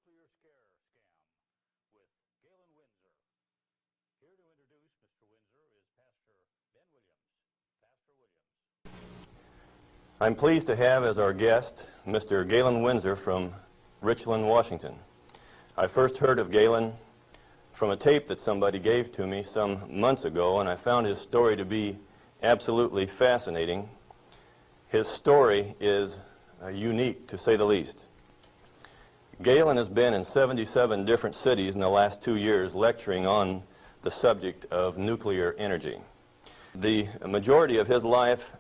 nuclear scare scam with Galen Winsor. Here to introduce Mr. Winsor is Pastor Ben Williams. Pastor Williams. I'm pleased to have as our guest Mr. Galen Winsor from Richland, Washington. I first heard of Galen from a tape that somebody gave to me some months ago, and I found his story to be absolutely fascinating. His story is unique, to say the least. Galen has been in 77 different cities in the last 2 years lecturing on the subject of nuclear energy. The majority of his life,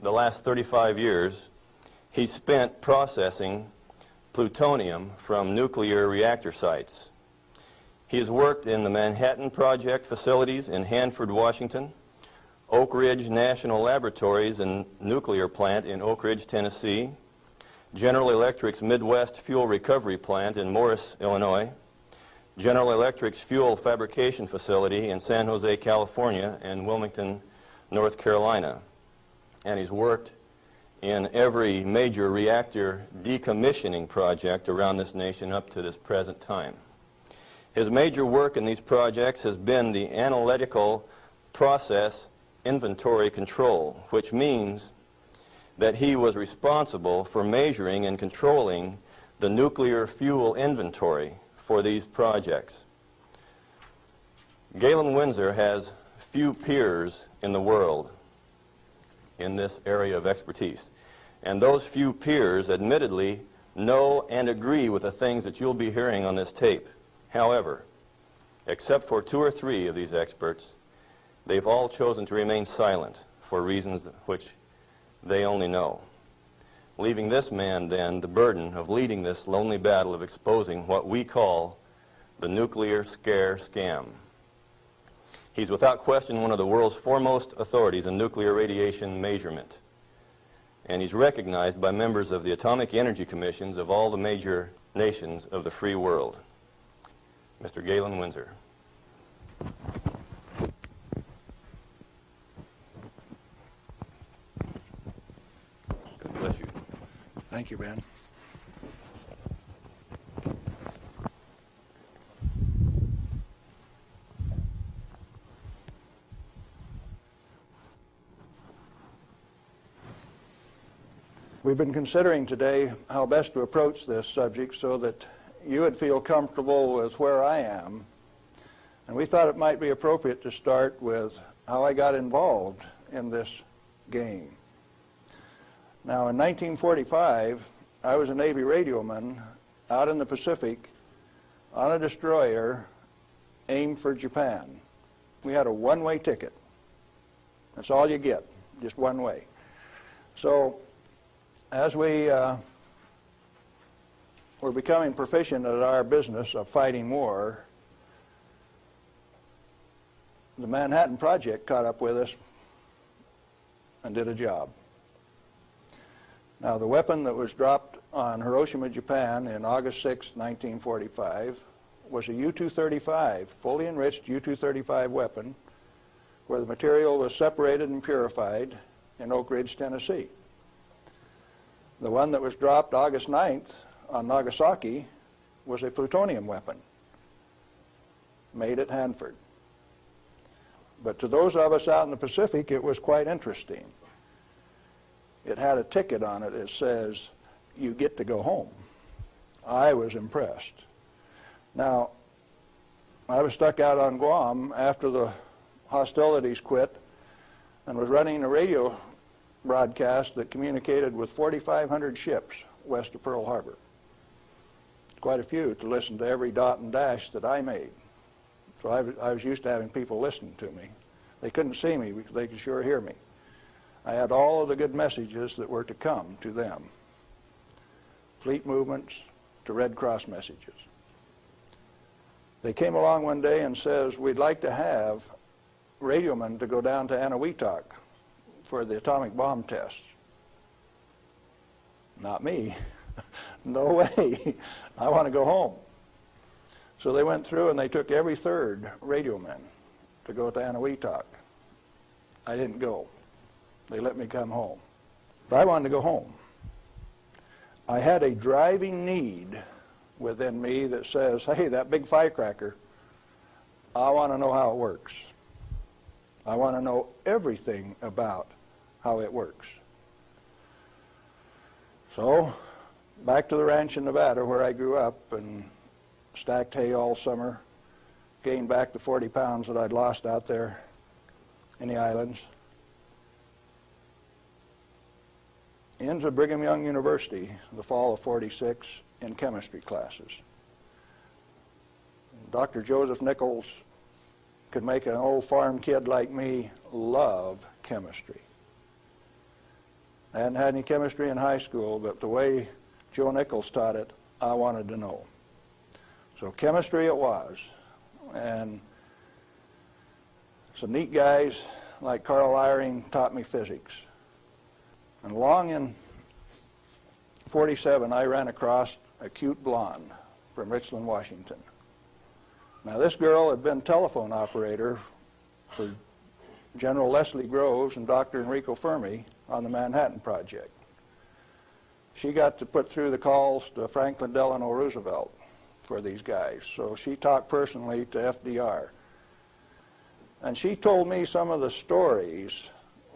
the last 35 years, he spent processing plutonium from nuclear reactor sites. He has worked in the Manhattan Project facilities in Hanford, Washington, Oak Ridge National Laboratories and Nuclear Plant in Oak Ridge, Tennessee, General Electric's Midwest Fuel Recovery Plant in Morris, Illinois, General Electric's Fuel Fabrication Facility in San Jose, California, and Wilmington, North Carolina. And he's worked in every major reactor decommissioning project around this nation up to this present time. His major work in these projects has been the analytical process inventory control, which means that he was responsible for measuring and controlling the nuclear fuel inventory for these projects. Galen Winsor has few peers in the world in this area of expertise. And those few peers admittedly know and agree with the things that you'll be hearing on this tape. However, except for 2 or 3 of these experts, they've all chosen to remain silent for reasons which they only know, leaving this man then the burden of leading this lonely battle of exposing what we call the nuclear scare scam. He's without question one of the world's foremost authorities in nuclear radiation measurement, and he's recognized by members of the Atomic Energy Commissions of all the major nations of the free world. Mr. Galen Winsor. God bless you. Thank you, Ben. We've been considering today how best to approach this subject so that you would feel comfortable with where I am. And we thought it might be appropriate to start with how I got involved in this game. Now, in 1945, I was a Navy radioman out in the Pacific on a destroyer aimed for Japan. We had a one-way ticket. That's all you get, just one way. So, as we were becoming proficient at our business of fighting war, the Manhattan Project caught up with us and did a job. Now, the weapon that was dropped on Hiroshima, Japan in August 6, 1945 was a U-235, fully enriched U-235 weapon, where the material was separated and purified in Oak Ridge, Tennessee. The one that was dropped August 9th on Nagasaki was a plutonium weapon made at Hanford. But to those of us out in the Pacific, it was quite interesting. It had a ticket on it that says, "You get to go home." I was impressed. Now, I was stuck out on Guam after the hostilities quit and was running a radio broadcast that communicated with 4,500 ships west of Pearl Harbor. Quite a few to listen to every dot and dash that I made. So I was used to having people listening to me. They couldn't see me, because they could sure hear me. I had all of the good messages that were to come to them. Fleet movements to Red Cross messages. They came along one day and says, "We'd like to have radiomen to go down to Eniwetok for the atomic bomb tests." Not me. No way. I want to go home. So they went through and they took every 3rd radioman to go to Eniwetok. I didn't go. They let me come home. But I wanted to go home. I had a driving need within me that says, hey, that big firecracker, I want to know how it works. I want to know everything about how it works. So, back to the ranch in Nevada where I grew up and stacked hay all summer, gained back the 40 pounds that I'd lost out there in the islands. Into Brigham Young University in the fall of '46 in chemistry classes. Dr. Joseph Nichols could make an old farm kid like me love chemistry. I hadn't had any chemistry in high school, but the way Joe Nichols taught it, I wanted to know. So chemistry it was. And some neat guys like Carl Eyring taught me physics. And along in '47, I ran across a cute blonde from Richland, Washington. Now this girl had been telephone operator for General Leslie Groves and Dr. Enrico Fermi on the Manhattan Project. She got to put through the calls to Franklin Delano Roosevelt for these guys, so she talked personally to FDR. And she told me some of the stories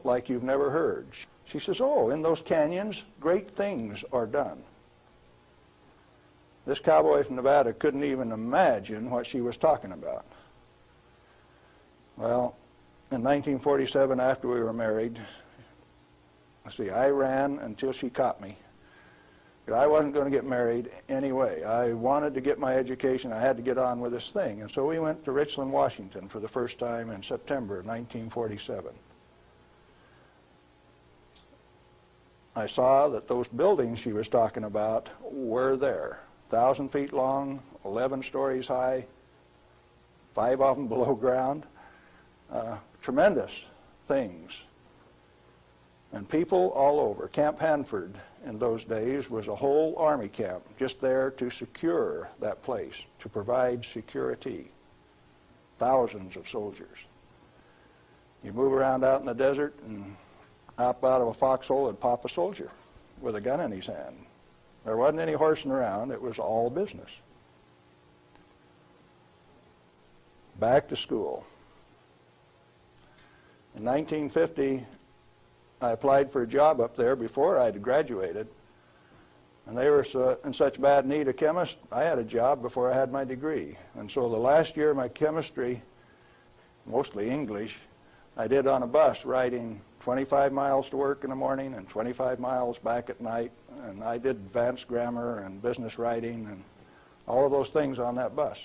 like you've never heard. She says, oh, in those canyons, great things are done. This cowboy from Nevada couldn't even imagine what she was talking about. Well, in 1947, after we were married, I ran until she caught me. But I wasn't going to get married anyway. I wanted to get my education. I had to get on with this thing. And so we went to Richland, Washington for the first time in September of 1947. I saw that those buildings she was talking about were there. 1,000 feet long, 11 stories high, 5 of them below ground. Tremendous things. And people all over. Camp Hanford in those days was a whole army camp just there to secure that place, to provide security. Thousands of soldiers. You move around out in the desert and hop out of a foxhole and pop a soldier with a gun in his hand. There wasn't any horsing around. It was all business. Back to school. In 1950, I applied for a job up there before I had graduated. And they were in such bad need of chemists, I had a job before I had my degree. And so the last year of my chemistry, mostly English, I did on a bus, riding 25 miles to work in the morning and 25 miles back at night. And I did advanced grammar and business writing and all of those things on that bus.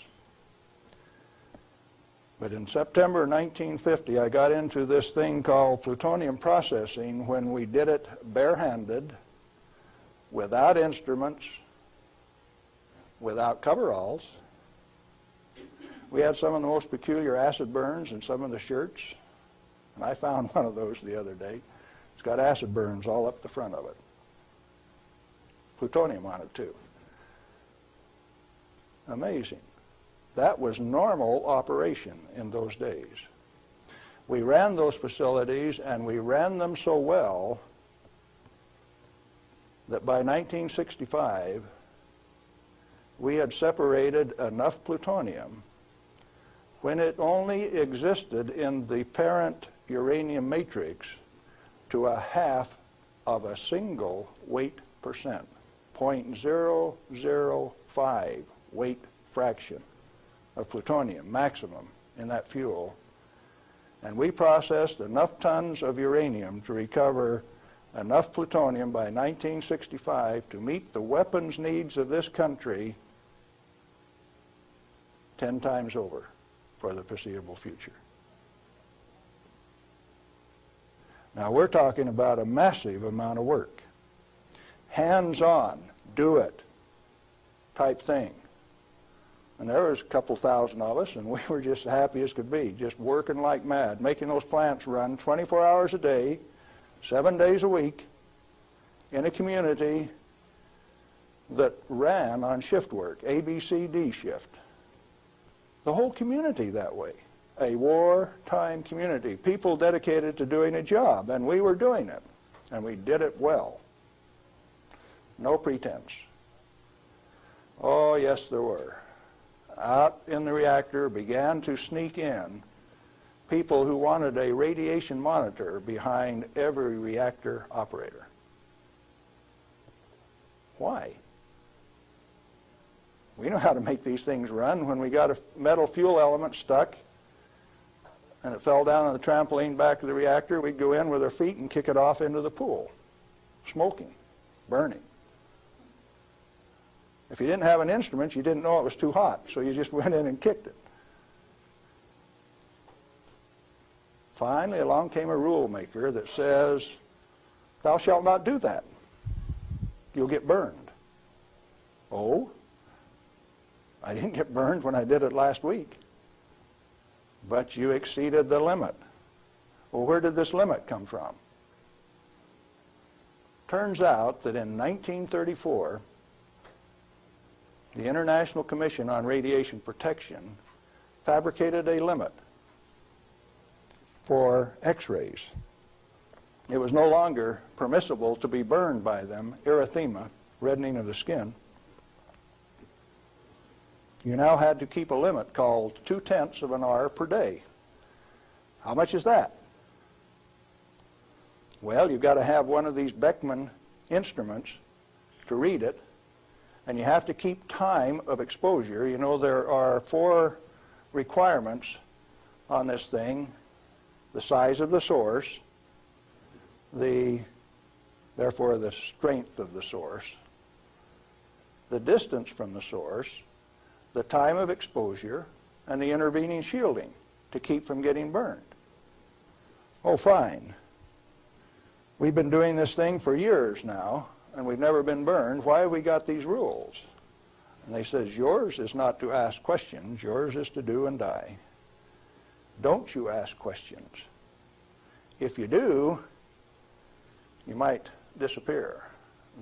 But in September 1950, I got into this thing called plutonium processing when we did it barehanded, without instruments, without coveralls. We had some of the most peculiar acid burns in some of the shirts. And I found one of those the other day. It's got acid burns all up the front of it. Plutonium on it, too. Amazing. That was normal operation in those days. We ran those facilities, and we ran them so well that by 1965, we had separated enough plutonium when it only existed in the parent uranium matrix to a half of a single weight percent, 0.005 weight fraction of plutonium maximum in that fuel. And we processed enough tons of uranium to recover enough plutonium by 1965 to meet the weapons needs of this country 10 times over for the foreseeable future. Now we're talking about a massive amount of work. Hands-on, do it type thing. And there was a couple thousand of us, and we were just happy as could be, just working like mad, making those plants run 24 hours a day, 7 days a week, in a community that ran on shift work, A, B, C, D shift. The whole community that way. A wartime community, people dedicated to doing a job, and we were doing it, and we did it well. No pretense. Oh, yes, there were. Out in the reactor began to sneak in people who wanted a radiation monitor behind every reactor operator. Why? We know how to make these things run. When we got a metal fuel element stuck and it fell down on the trampoline back of the reactor, we'd go in with our feet and kick it off into the pool, smoking, burning. If you didn't have an instrument, you didn't know it was too hot, so you just went in and kicked it. Finally, along came a rule maker that says, thou shalt not do that. You'll get burned. Oh, I didn't get burned when I did it last week. But you exceeded the limit. Well, where did this limit come from? Turns out that in 1934, the International Commission on Radiation Protection fabricated a limit for X-rays. It was no longer permissible to be burned by them, erythema, reddening of the skin. You now had to keep a limit called 0.2 of an hour per day. How much is that? Well, you've got to have one of these Beckman instruments to read it, and you have to keep time of exposure. You know, there are 4 requirements on this thing: the size of the source, therefore the strength of the source, the distance from the source, the time of exposure, and the intervening shielding to keep from getting burned. Oh, fine. We've been doing this thing for years now, and we've never been burned. Why have we got these rules? And they says, yours is not to ask questions, yours is to do and die. Don't you ask questions. If you do, you might disappear.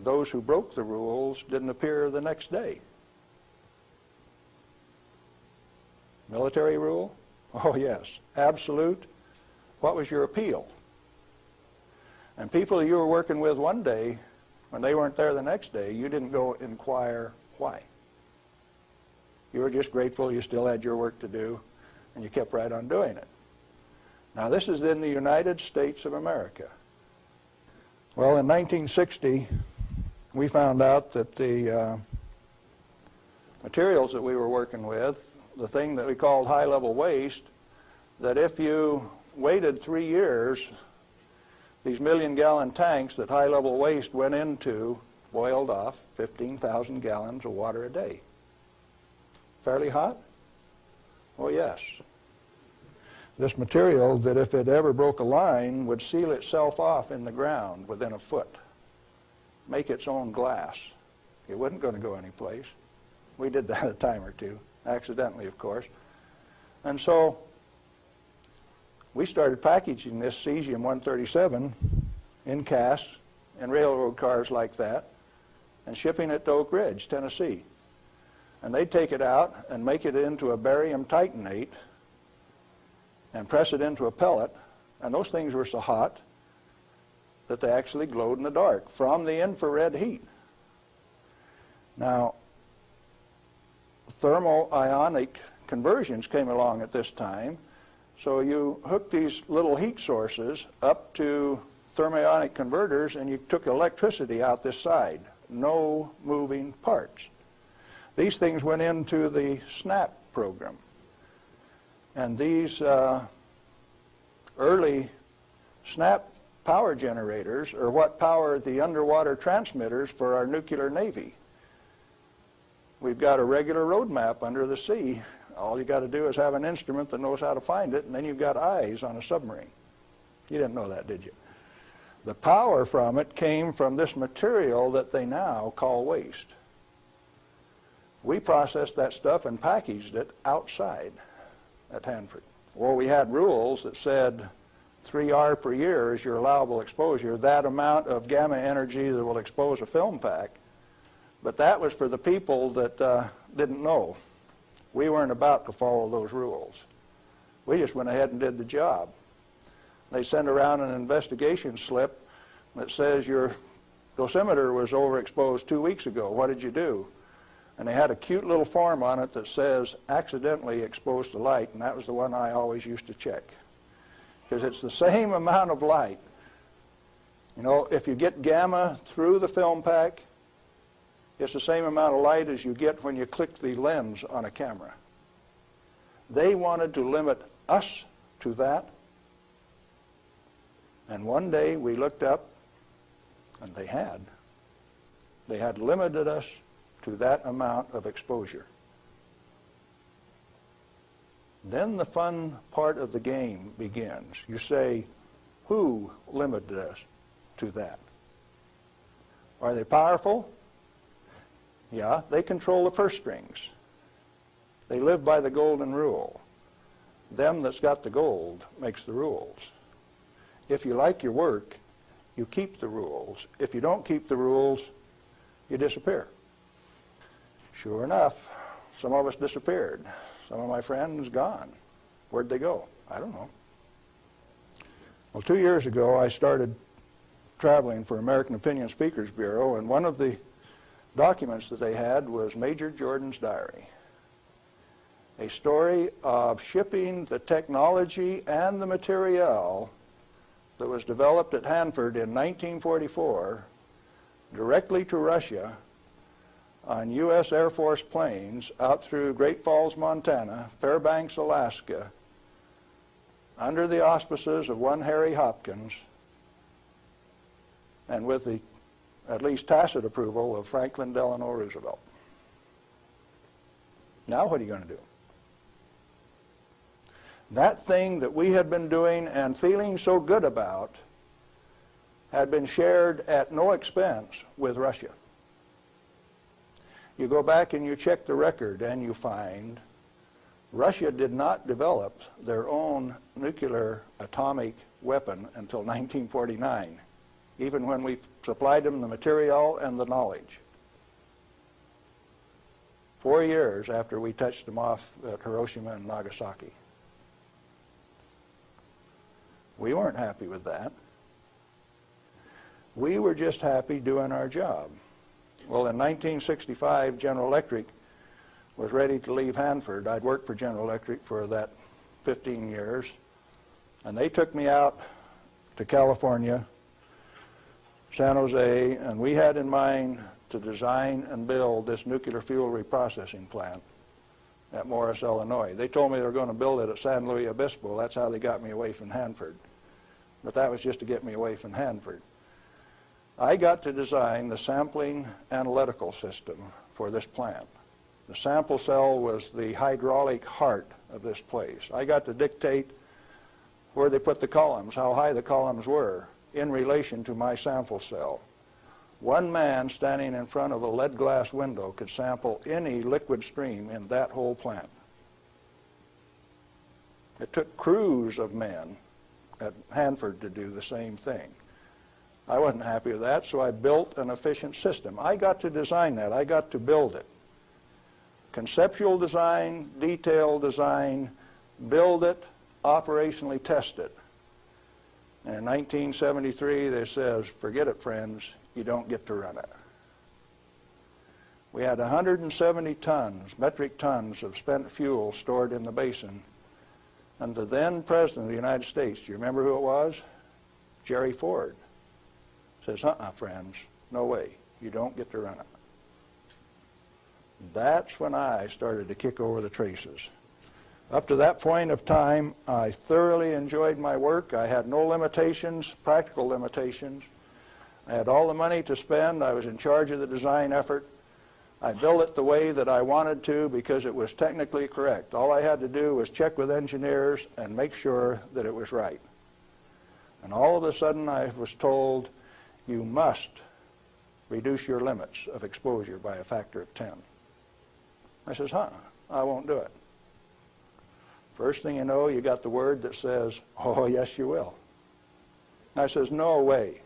Those who broke the rules didn't appear the next day. Military rule? Oh, yes. Absolute. What was your appeal? And people you were working with one day, when they weren't there the next day, you didn't go inquire why. You were just grateful you still had your work to do, and you kept right on doing it. Now, this is in the United States of America. Well, in 1960, we found out that the materials that we were working with, the thing that we called high-level waste, that if you waited 3 years, these million-gallon tanks that high-level waste went into boiled off 15,000 gallons of water a day. Fairly hot? Oh, yes. This material that if it ever broke a line would seal itself off in the ground within a foot, make its own glass. It wasn't going to go anyplace. We did that a time or two. Accidentally, of course. And so we started packaging this cesium-137 in casks and railroad cars like that and shipping it to Oak Ridge, Tennessee. And they'd take it out and make it into a barium titanate and press it into a pellet, and those things were so hot that they actually glowed in the dark from the infrared heat. Now, thermo-ionic conversions came along at this time, so you hooked these little heat sources up to thermionic converters and you took electricity out this side. No moving parts. These things went into the SNAP program. And these early SNAP power generators are what powered the underwater transmitters for our nuclear navy. We've got a regular road map under the sea. All you got to do is have an instrument that knows how to find it, and then you've got eyes on a submarine. You didn't know that, did you? The power from it came from this material that they now call waste. We processed that stuff and packaged it outside at Hanford. Well, we had rules that said 3 R per year is your allowable exposure, that amount of gamma energy that will expose a film pack. But that was for the people that didn't know. We weren't about to follow those rules. We just went ahead and did the job. They send around an investigation slip that says your dosimeter was overexposed 2 weeks ago. What did you do? and they had a cute little form on it that says accidentally exposed to light, and that was the one I always used to check. Because it's the same amount of light. You know, if you get gamma through the film pack, it's the same amount of light as you get when you click the lens on a camera. They wanted to limit us to that. And one day we looked up, and they had limited us to that amount of exposure. Then the fun part of the game begins. You say, who limited us to that? Are they powerful? Yeah, they control the purse strings. They live by the golden rule. Them that's got the gold makes the rules. If you like your work, you keep the rules. If you don't keep the rules, you disappear. Sure enough, some of us disappeared. Some of my friends gone. Where'd they go? I don't know. Well, 2 years ago, I started traveling for American Opinion Speakers Bureau, and one of the documents that they had was Major Jordan's diary. A story of shipping the technology and the materiel that was developed at Hanford in 1944 directly to Russia on U.S. Air Force planes out through Great Falls, Montana, Fairbanks, Alaska, under the auspices of one Harry Hopkins, and with the at least tacit approval of Franklin Delano Roosevelt. Now what are you going to do? That thing that we had been doing and feeling so good about had been shared at no expense with Russia. You go back and you check the record and you find Russia did not develop their own nuclear atomic weapon until 1949, even when we supplied them the material and the knowledge. 4 years after we touched them off at Hiroshima and Nagasaki. We weren't happy with that. We were just happy doing our job. Well, in 1965, General Electric was ready to leave Hanford. I'd worked for General Electric for that 15 years, and they took me out to California, San Jose, and we had in mind to design and build this nuclear fuel reprocessing plant at Morris, Illinois. They told me they were going to build it at San Luis Obispo. That's how they got me away from Hanford. But that was just to get me away from Hanford. I got to design the sampling analytical system for this plant. The sample cell was the hydraulic heart of this place. I got to dictate where they put the columns, how high the columns were in relation to my sample cell. One man standing in front of a lead glass window could sample any liquid stream in that whole plant. It took crews of men at Hanford to do the same thing. I wasn't happy with that, so I built an efficient system. I got to design that. I got to build it. Conceptual design, detailed design, build it, operationally test it. And in 1973, they says, forget it, friends, you don't get to run it. We had 170 tons, metric tons of spent fuel stored in the basin. And the then President of the United States, do you remember who it was? Jerry Ford. Says, friends, no way, you don't get to run it. That's when I started to kick over the traces. Up to that point of time, I thoroughly enjoyed my work. I had no limitations, practical limitations. I had all the money to spend. I was in charge of the design effort. I built it the way that I wanted to because it was technically correct. All I had to do was check with engineers and make sure that it was right. And all of a sudden I was told, you must reduce your limits of exposure by a factor of 10. I says, I won't do it. First thing you know, you got the word that says, oh, yes, you will. I says, no way.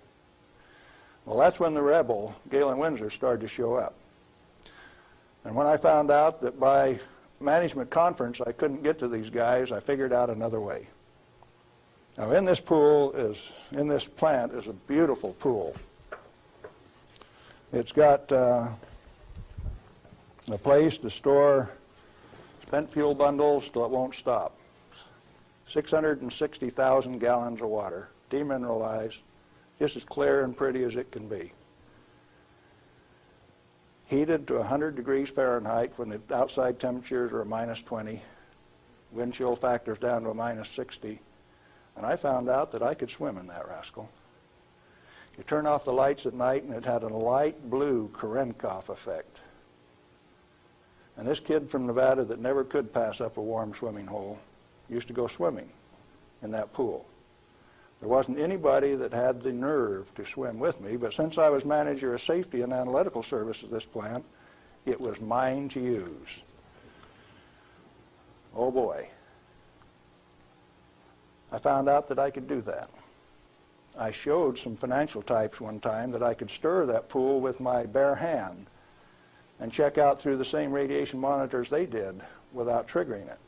Well, that's when the rebel, Galen Winsor, started to show up. And when I found out that by management conference I couldn't get to these guys, I figured out another way. Now, in this plant is a beautiful pool. It's got a place to store spent fuel bundles till it won't stop. 660,000 gallons of water, demineralized, just as clear and pretty as it can be. Heated to 100 degrees Fahrenheit when the outside temperatures are minus 20, wind chill factors down to a minus 60, and I found out that I could swim in that rascal. You turn off the lights at night and it had a light blue Cherenkov effect. And this kid from Nevada that never could pass up a warm swimming hole used to go swimming in that pool. There wasn't anybody that had the nerve to swim with me, but since I was manager of safety and analytical service at this plant, it was mine to use. Oh boy. I found out that I could do that. I showed some financial types one time that I could stir that pool with my bare hand and check out through the same radiation monitors they did without triggering it.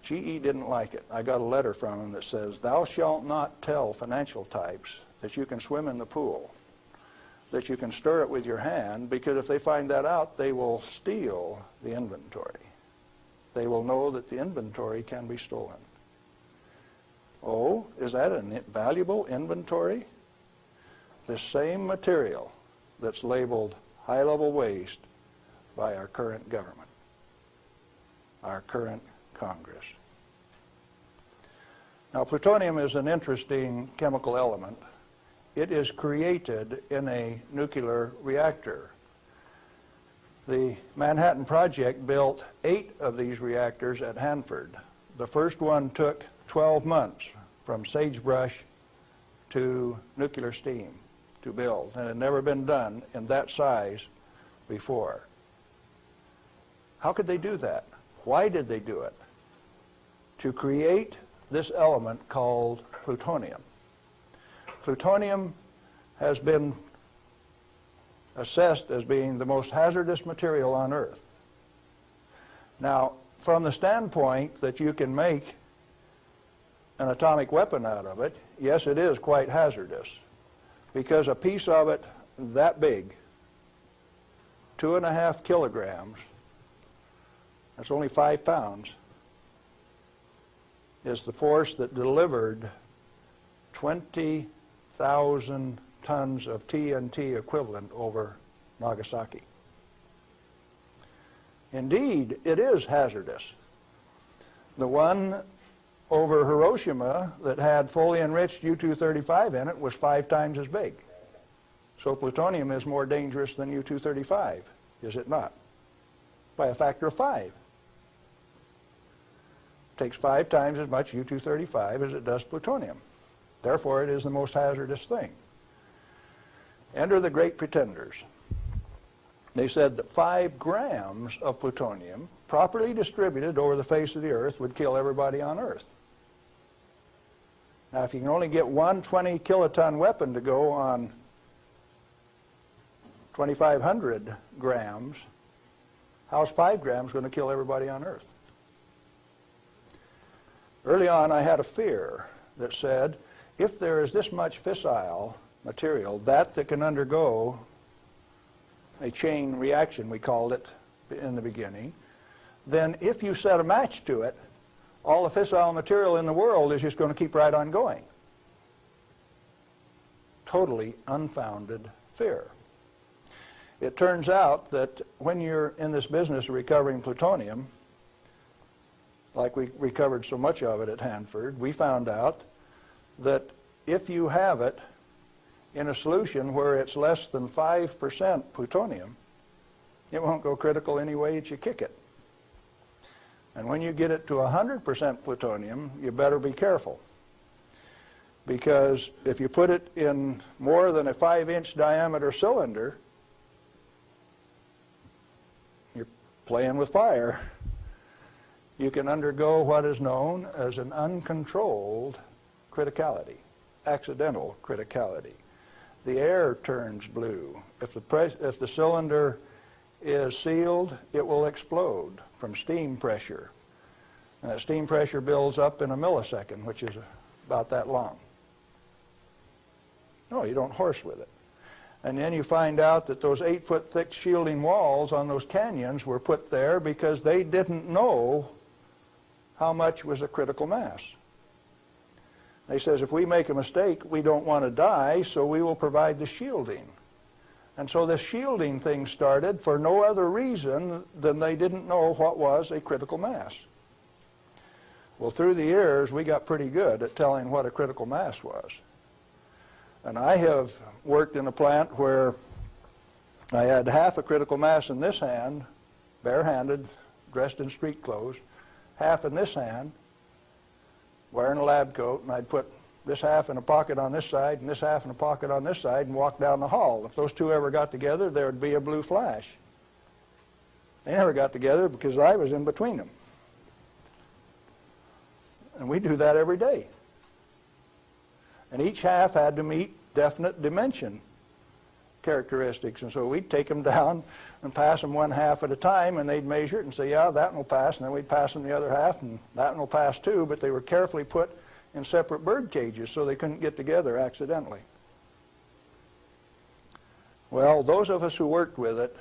GE didn't like it. I got a letter from him that says, "Thou shalt not tell financial types that you can swim in the pool, that you can stir it with your hand, because if they find that out, they will steal the inventory. They will know that the inventory can be stolen." Oh, is that a valuable inventory? The same material that's labeled high-level waste by our current government, our current Congress. Now, plutonium is an interesting chemical element. It is created in a nuclear reactor. The Manhattan Project built 8 of these reactors at Hanford. The first one took 12 months from sagebrush to nuclear steam to build, and it had never been done in that size before. How could they do that? Why did they do it? To create this element called plutonium. Plutonium has been assessed as being the most hazardous material on Earth. Now, from the standpoint that you can make an atomic weapon out of it, yes, it is quite hazardous, because a piece of it that big, 2.5 kilograms, that's only 5 pounds, is the force that delivered 20,000 tons of TNT equivalent over Nagasaki. Indeed, it is hazardous. The one over Hiroshima that had fully enriched U-235 in it was 5 times as big. So plutonium is more dangerous than U-235, is it not? By a factor of 5. It takes 5 times as much U-235 as it does plutonium. Therefore, it is the most hazardous thing. Enter the great pretenders. They said that 5 grams of plutonium, properly distributed over the face of the Earth, would kill everybody on Earth. Now, if you can only get one 20-kiloton weapon to go on 2,500 grams, how's 5 grams going to kill everybody on Earth? Early on, I had a fear that said, if there is this much fissile material, that can undergo a chain reaction, we called it in the beginning, then if you set a match to it, all the fissile material in the world is just going to keep right on going. Totally unfounded fear. It turns out that when you're in this business of recovering plutonium, like we recovered so much of it at Hanford, we found out that if you have it in a solution where it's less than 5% plutonium, it won't go critical any way that you kick it. And when you get it to 100% plutonium, you better be careful. Because if you put it in more than a 5-inch diameter cylinder, you're playing with fire. You can undergo what is known as an uncontrolled criticality, accidental criticality. The air turns blue. If the cylinder is sealed, it will explode from steam pressure. And that steam pressure builds up in a millisecond, which is about that long. No, you don't horse with it. And then you find out that those 8-foot thick shielding walls on those canyons were put there because they didn't know how much was a critical mass. They says, if we make a mistake, we don't want to die, so we will provide the shielding. And so the shielding thing started for no other reason than they didn't know what was a critical mass. Well, through the years, we got pretty good at telling what a critical mass was. And I have worked in a plant where I had half a critical mass in this hand, barehanded, dressed in street clothes, half in this hand, wearing a lab coat, and I'd put this half in a pocket on this side and this half in a pocket on this side and walk down the hall. If those two ever got together, there would be a blue flash. They never got together because I was in between them. And we do that every day. And each half had to meet definite dimension characteristics. And so we'd take them down and pass them one half at a time, and they'd measure it and say, yeah, that one will pass. And then we'd pass them the other half, and that one will pass too. But they were carefully put in separate bird cages so they couldn't get together accidentally. Well, those of us who worked with it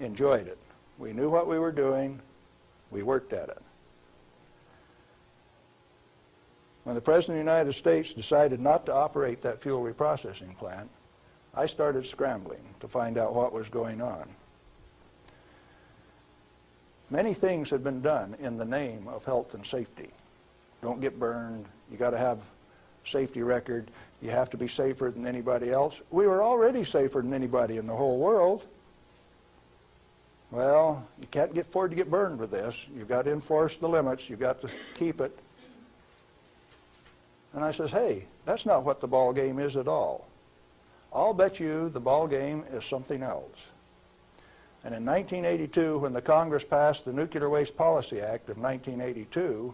enjoyed it. We knew what we were doing. We worked at it. When the President of the United States decided not to operate that fuel reprocessing plant, I started scrambling to find out what was going on. Many things had been done in the name of health and safety. Don't get burned. You got to have a safety record. You have to be safer than anybody else. We were already safer than anybody in the whole world. Well, you can't afford to get burned with this. You've got to enforce the limits. You've got to keep it. And I says, hey, that's not what the ball game is at all. I'll bet you the ball game is something else. And in 1982, when the Congress passed the Nuclear Waste Policy Act of 1982,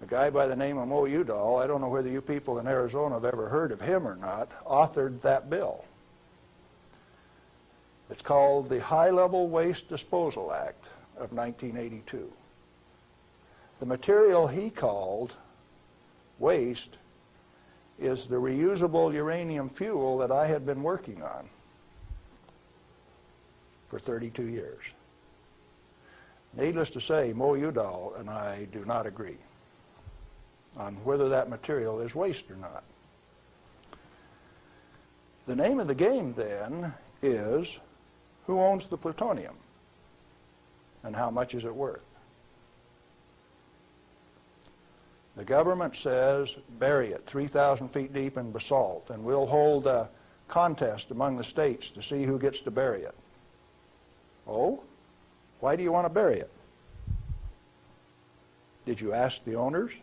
a guy by the name of Mo Udall, I don't know whether you people in Arizona have ever heard of him or not, authored that bill. It's called the High-Level Waste Disposal Act of 1982. The material he called waste is the reusable uranium fuel that I had been working on for 32 years. Needless to say, Mo Udall and I do not agree on whether that material is waste or not. The name of the game then is, who owns the plutonium and how much is it worth? The government says, bury it 3,000 feet deep in basalt, and we'll hold a contest among the states to see who gets to bury it. Oh? Why do you want to bury it? Did you ask the owners?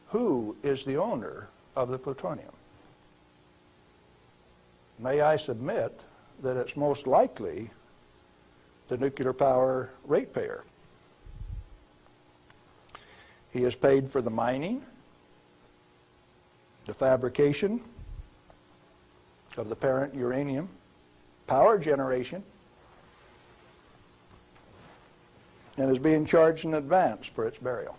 Who is the owner of the plutonium? May I submit that it's most likely the nuclear power ratepayer. He is paid for the mining, the fabrication of the parent uranium, power generation, and is being charged in advance for its burial.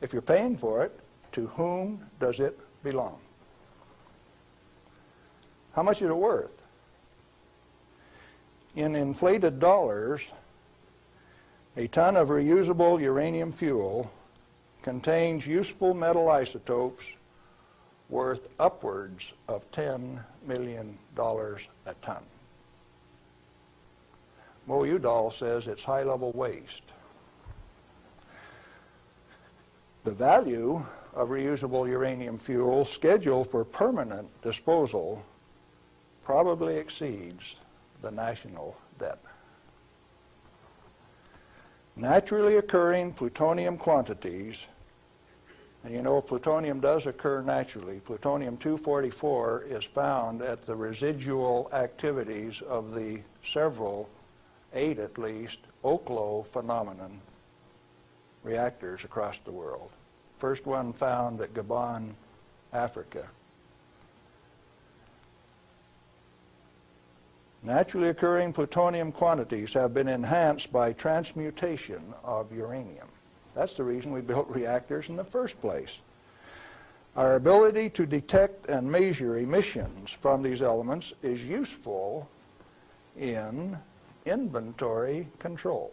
If you're paying for it, to whom does it belong? How much is it worth? In inflated dollars, a ton of reusable uranium fuel contains useful metal isotopes worth upwards of $10 million a ton. Mo Udall says it's high-level waste. The value of reusable uranium fuel scheduled for permanent disposal probably exceeds the national debt. Naturally occurring plutonium quantities, and you know plutonium does occur naturally. Plutonium-244 is found at the residual activities of the several, 8 at least, Oklo phenomenon reactors across the world. First one found at Gabon, Africa. Naturally occurring plutonium quantities have been enhanced by transmutation of uranium. That's the reason we built reactors in the first place. Our ability to detect and measure emissions from these elements is useful in inventory control.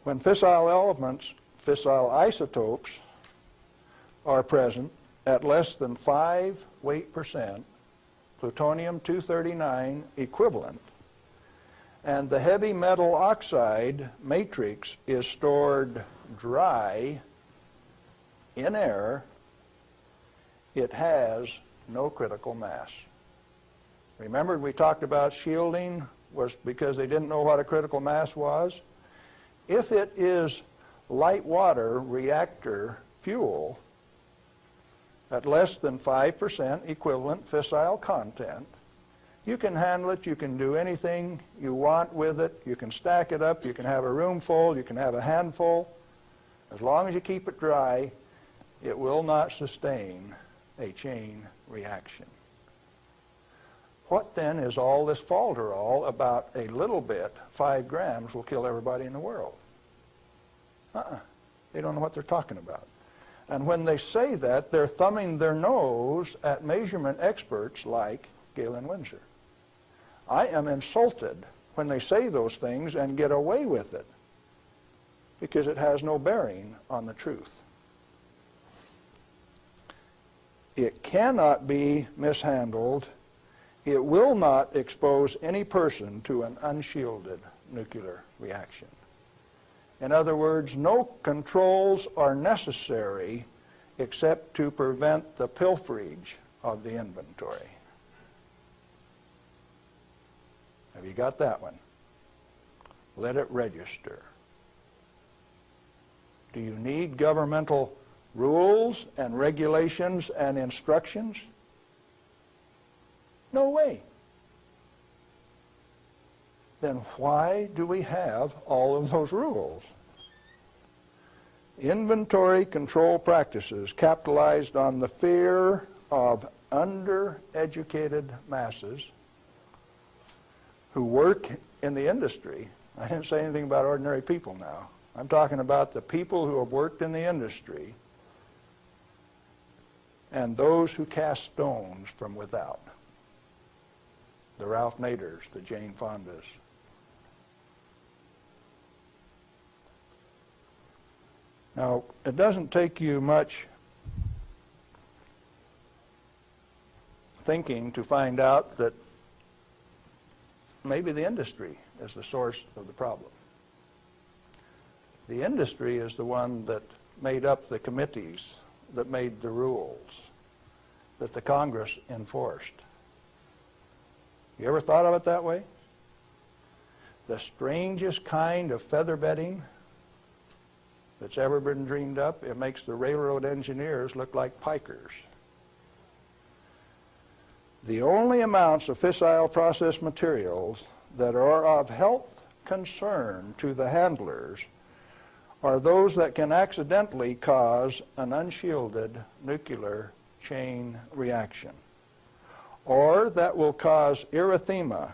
When fissile elements, fissile isotopes, are present at less than 5 weight percent, plutonium-239 equivalent, and the heavy metal oxide matrix is stored dry in air, it has no critical mass. Remember, we talked about shielding was because they didn't know what a critical mass was? If it is light water reactor fuel at less than 5% equivalent fissile content, you can handle it, you can do anything you want with it, you can stack it up, you can have a room full, you can have a handful. As long as you keep it dry, it will not sustain a chain reaction. What then is all this falderall about a little bit, 5 grams will kill everybody in the world? They don't know what they're talking about. And when they say that, they're thumbing their nose at measurement experts like Galen Winsor. I am insulted when they say those things and get away with it, because it has no bearing on the truth. It cannot be mishandled. It will not expose any person to an unshielded nuclear reaction. In other words, no controls are necessary except to prevent the pilferage of the inventory. Have you got that one? Let it register. Do you need governmental rules and regulations and instructions? No way. Then why do we have all of those rules? Inventory control practices capitalized on the fear of undereducated masses who work in the industry. I didn't say anything about ordinary people now. I'm talking about the people who have worked in the industry and those who cast stones from without. The Ralph Naders, the Jane Fondas. Now, it doesn't take you much thinking to find out that maybe the industry is the source of the problem. The industry is the one that made up the committees, that made the rules, that the Congress enforced. You ever thought of it that way? The strangest kind of feather bedding that's ever been dreamed up, it makes the railroad engineers look like pikers. The only amounts of fissile process materials that are of health concern to the handlers are those that can accidentally cause an unshielded nuclear chain reaction, or that will cause erythema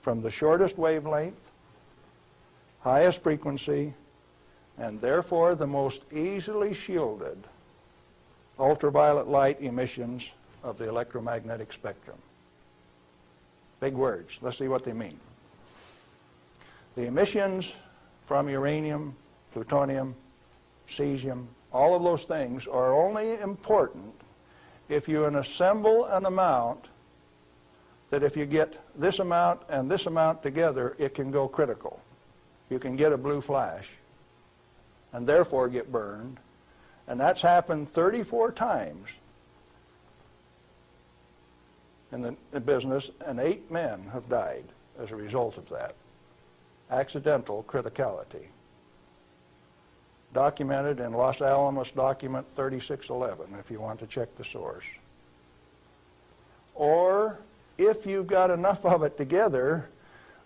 from the shortest wavelength, highest frequency, and therefore the most easily shielded ultraviolet light emissions of the electromagnetic spectrum. Big words. Let's see what they mean. The emissions from uranium, plutonium, cesium, all of those things are only important if you assemble an amount that if you get this amount and this amount together, it can go critical. You can get a blue flash and therefore get burned. And that's happened 34 times in the business, and 8 men have died as a result of that. Accidental criticality. Documented in Los Alamos document 3611, if you want to check the source. Or if you've got enough of it together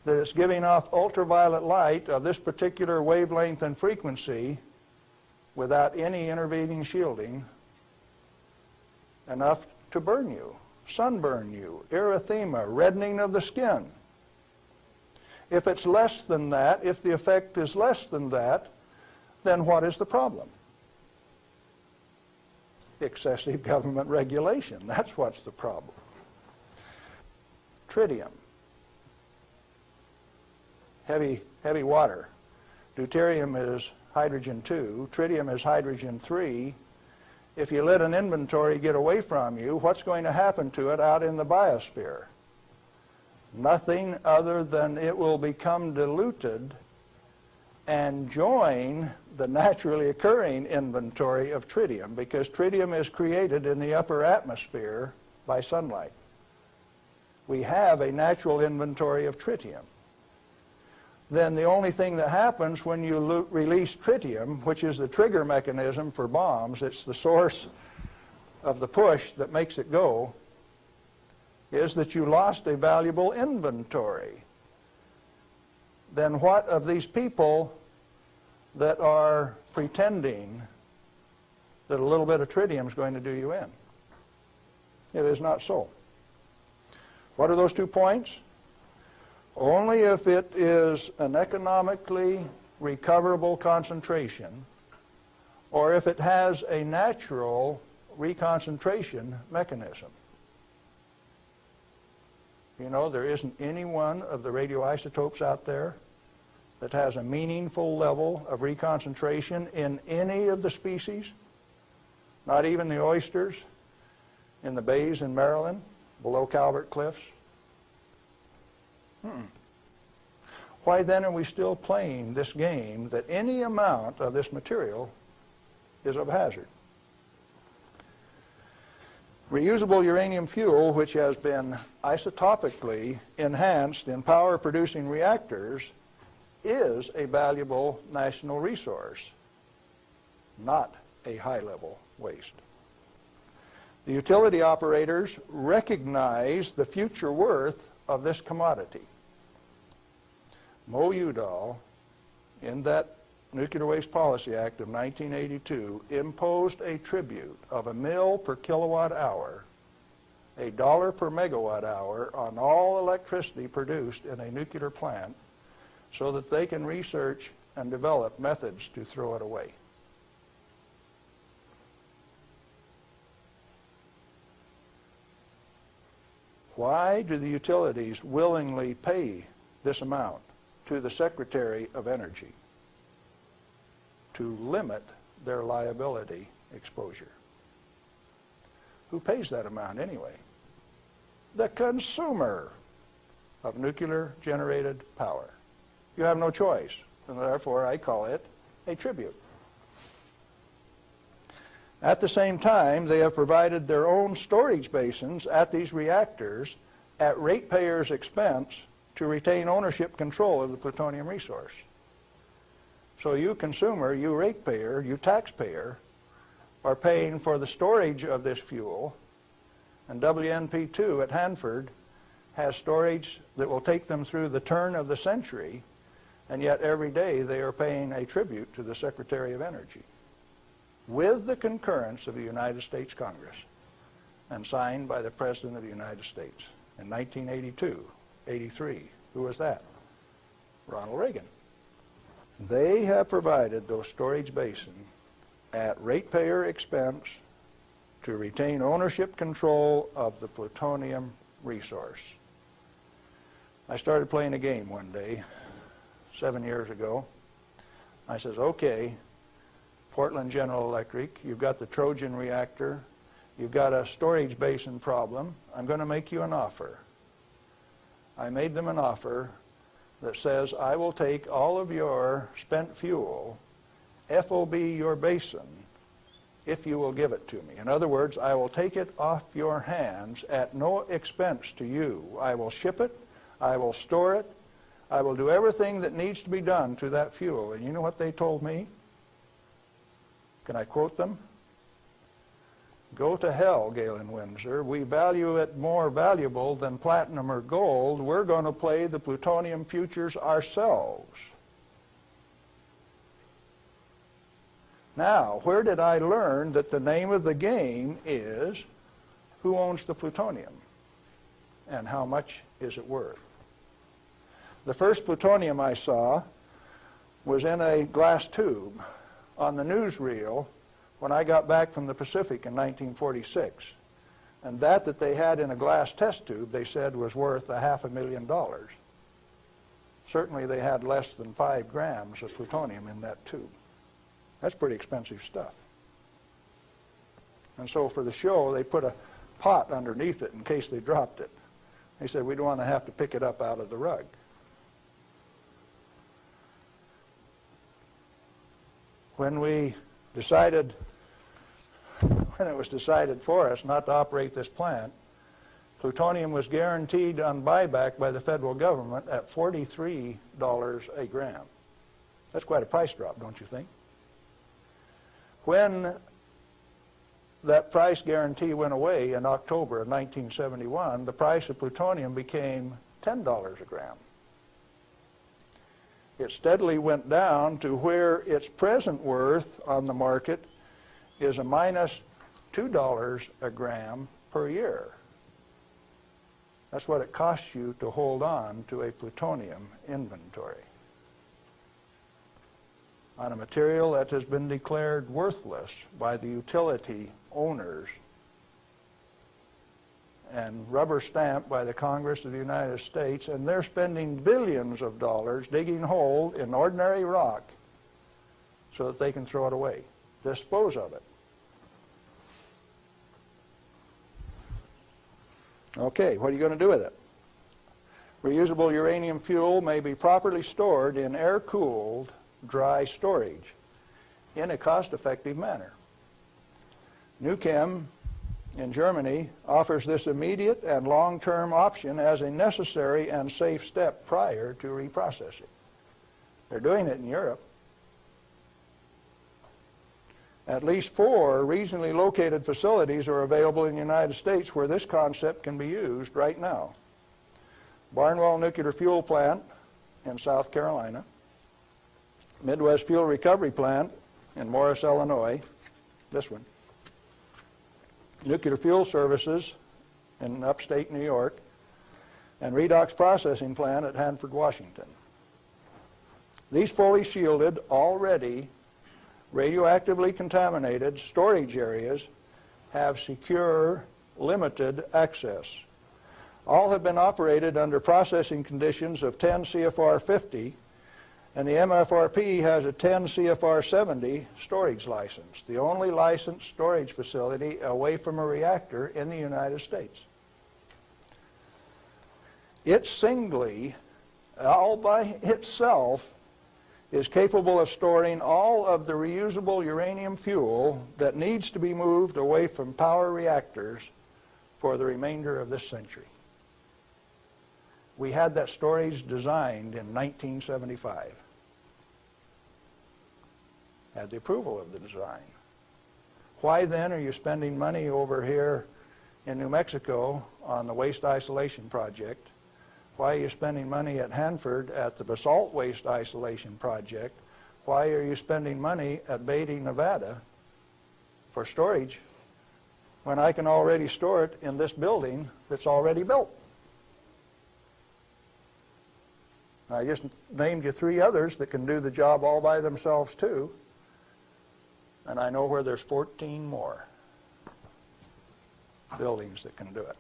that it's giving off ultraviolet light of this particular wavelength and frequency without any intervening shielding, enough to burn you, sunburn you, erythema, reddening of the skin. If it's less than that, if the effect is less than that, then what is the problem? excessive government regulation. That's what's the problem. Tritium, heavy water. Deuterium is hydrogen 2. Tritium is hydrogen 3. If you let an inventory get away from you, what's going to happen to it out in the biosphere? Nothing other than it will become diluted and join the naturally occurring inventory of tritium, because tritium is created in the upper atmosphere by sunlight. We have a natural inventory of tritium. Then the only thing that happens when you release tritium, which is the trigger mechanism for bombs, it's the source of the push that makes it go, is that you lost a valuable inventory. Then what of these people that are pretending that a little bit of tritium is going to do you in? It is not so. What are those 2 points? Only if it is an economically recoverable concentration, or if it has a natural reconcentration mechanism. You know, there isn't any one of the radioisotopes out there that has a meaningful level of reconcentration in any of the species, not even the oysters in the bays in Maryland, below Calvert Cliffs. Why then are we still playing this game that any amount of this material is of hazard? Reusable uranium fuel, which has been isotopically enhanced in power-producing reactors, is a valuable national resource, not a high-level waste. The utility operators recognize the future worth of this commodity. Mo Udall, in that Nuclear Waste Policy Act of 1982, imposed a tribute of $1 per kilowatt hour, $1 per megawatt hour on all electricity produced in a nuclear plant, so that they can research and develop methods to throw it away. Why do the utilities willingly pay this amount to the Secretary of Energy? To limit their liability exposure. Who pays that amount anyway? The consumer of nuclear generated power. You have no choice, and therefore I call it a tribute. At the same time, they have provided their own storage basins at these reactors at ratepayers' expense to retain ownership control of the plutonium resource. So you consumer, you ratepayer, you taxpayer, are paying for the storage of this fuel, and WNP2 at Hanford has storage that will take them through the turn of the century, and yet every day they are paying a tribute to the Secretary of Energy, with the concurrence of the United States Congress, and signed by the President of the United States in 1982, 83. Who was that? Ronald Reagan. They have provided those storage basins at ratepayer expense to retain ownership control of the plutonium resource. I started playing a game one day, 7 years ago. I says, okay, Portland General Electric, you've got the Trojan reactor, you've got a storage basin problem, I'm going to make you an offer. I made them an offer that says, I will take all of your spent fuel, FOB your basin, if you will give it to me. In other words, I will take it off your hands at no expense to you. I will ship it, I will store it, I will do everything that needs to be done to that fuel. And you know what they told me? Can I quote them? Go to hell, Galen Winsor. We value it more valuable than platinum or gold. We're going to play the plutonium futures ourselves. Now, where did I learn that the name of the game is who owns the plutonium and how much is it worth? The first plutonium I saw was in a glass tube. On the newsreel, when I got back from the Pacific in 1946. And that they had in a glass test tube, they said, was worth $500,000. Certainly they had less than 5 grams of plutonium in that tube. That's pretty expensive stuff. And so for the show, they put a pot underneath it in case they dropped it. They said, we don't want to have to pick it up out of the rug. When it was decided for us not to operate this plant, plutonium was guaranteed on buyback by the federal government at $43 a gram. That's quite a price drop, don't you think? When that price guarantee went away in October of 1971, the price of plutonium became $10 a gram. It steadily went down to where its present worth on the market is a minus $2 a gram per year. That's what it costs you to hold on to a plutonium inventory on a material that has been declared worthless by the utility owners and rubber stamped by the Congress of the United States, and they're spending billions of dollars digging holes in ordinary rock so that they can throw it away, dispose of it. Okay, what are you going to do with it? Reusable uranium fuel may be properly stored in air-cooled, dry storage in a cost-effective manner. Nuchem in Germany offers this immediate and long-term option as a necessary and safe step prior to reprocessing. They're doing it in Europe. At least 4 regionally located facilities are available in the United States where this concept can be used right now. Barnwell Nuclear Fuel Plant in South Carolina, Midwest Fuel Recovery Plant in Morris, Illinois, this one, Nuclear Fuel Services in upstate New York, and Redox Processing Plant at Hanford, Washington. These fully shielded, already radioactively contaminated storage areas have secure, limited access. All have been operated under processing conditions of 10 CFR 50, and the MFRP has a 10 CFR 70 storage license, the only licensed storage facility away from a reactor in the United States. It singly, all by itself, is capable of storing all of the reusable uranium fuel that needs to be moved away from power reactors for the remainder of this century. We had that storage designed in 1975. Had the approval of the design. Why then are you spending money over here in New Mexico on the waste isolation project? Why are you spending money at Hanford at the basalt waste isolation project? Why are you spending money at Beatty, Nevada for storage when I can already store it in this building that's already built? I just named you 3 others that can do the job all by themselves too, and I know where there's 14 more buildings that can do it.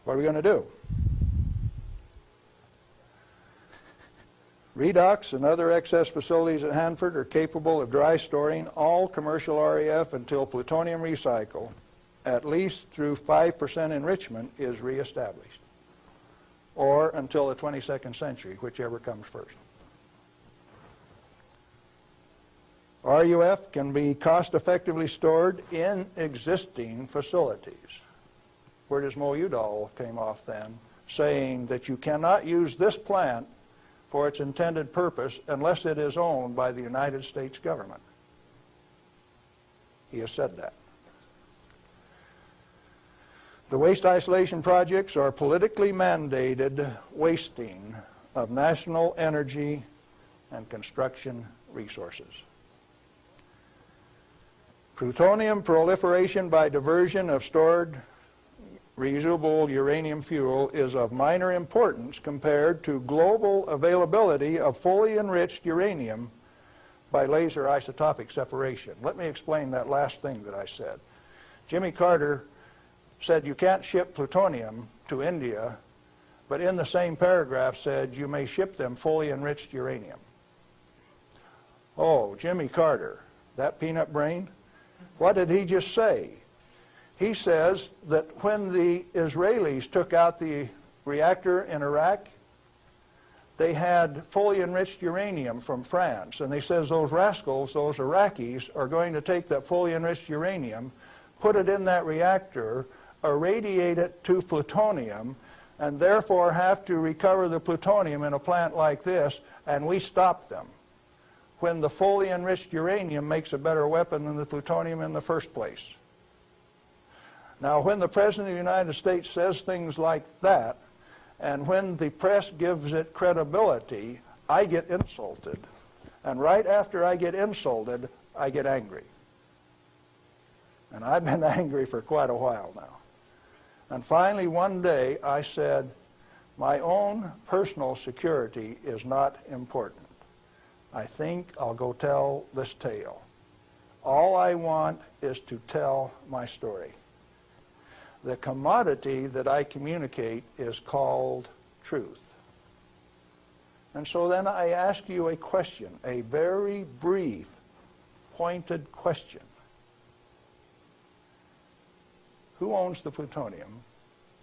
What are we going to do? Redox and other excess facilities at Hanford are capable of dry storing all commercial REF until plutonium recycle, at least through 5% enrichment, is reestablished, or until the 22nd century, whichever comes first. RUF can be cost-effectively stored in existing facilities. Where does Mo Udall came off then, saying that you cannot use this plant for its intended purpose unless it is owned by the United States government. He has said that. The waste isolation projects are politically mandated wasting of national energy and construction resources. Plutonium proliferation by diversion of stored reusable uranium fuel is of minor importance compared to global availability of fully enriched uranium by laser isotopic separation. Let me explain that last thing that I said. Jimmy Carter said you can't ship plutonium to India, but in the same paragraph said you may ship them fully enriched uranium. Oh, Jimmy Carter, that peanut brain, what did he just say? He says that when the Israelis took out the reactor in Iraq, they had fully enriched uranium from France, and they says those rascals, those Iraqis, are going to take that fully enriched uranium, put it in that reactor, irradiate it to plutonium, and therefore have to recover the plutonium in a plant like this, and we stopped them when the fully enriched uranium makes a better weapon than the plutonium in the first place. Now, when the President of the United States says things like that, and when the press gives it credibility, I get insulted. And right after I get insulted, I get angry. And I've been angry for quite a while now. And finally, one day, I said, my own personal security is not important. I think I'll go tell this tale. All I want is to tell my story. The commodity that I communicate is called truth. And so then I ask you a question, a very brief, pointed question. Who owns the plutonium,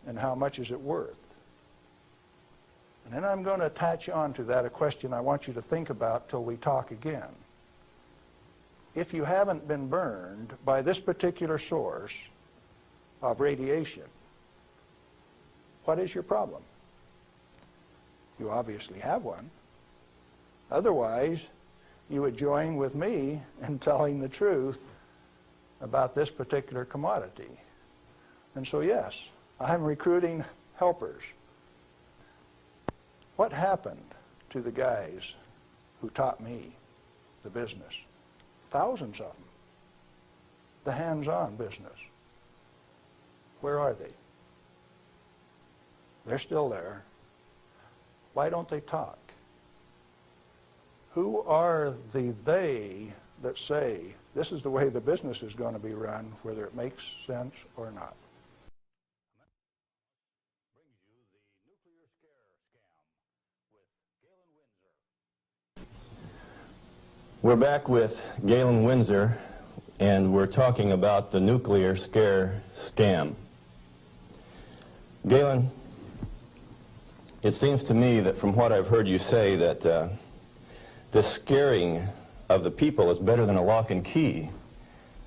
and how much is it worth? And then I'm going to attach on to that a question I want you to think about till we talk again. If you haven't been burned by this particular source of radiation, what is your problem? You obviously have one. Otherwise, you would join with me in telling the truth about this particular commodity. And so yes, I'm recruiting helpers. What happened to the guys who taught me the business? Thousands of them. The hands-on business. Where are they? They're still there. Why don't they talk? Who are the they that say this is the way the business is going to be run, whether it makes sense or not? Brings you the nuclear scare scam with Galen Winsor. We're back with Galen Winsor, and we're talking about the nuclear scare scam. Galen, it seems to me that from what I've heard you say that the scaring of the people is better than a lock and key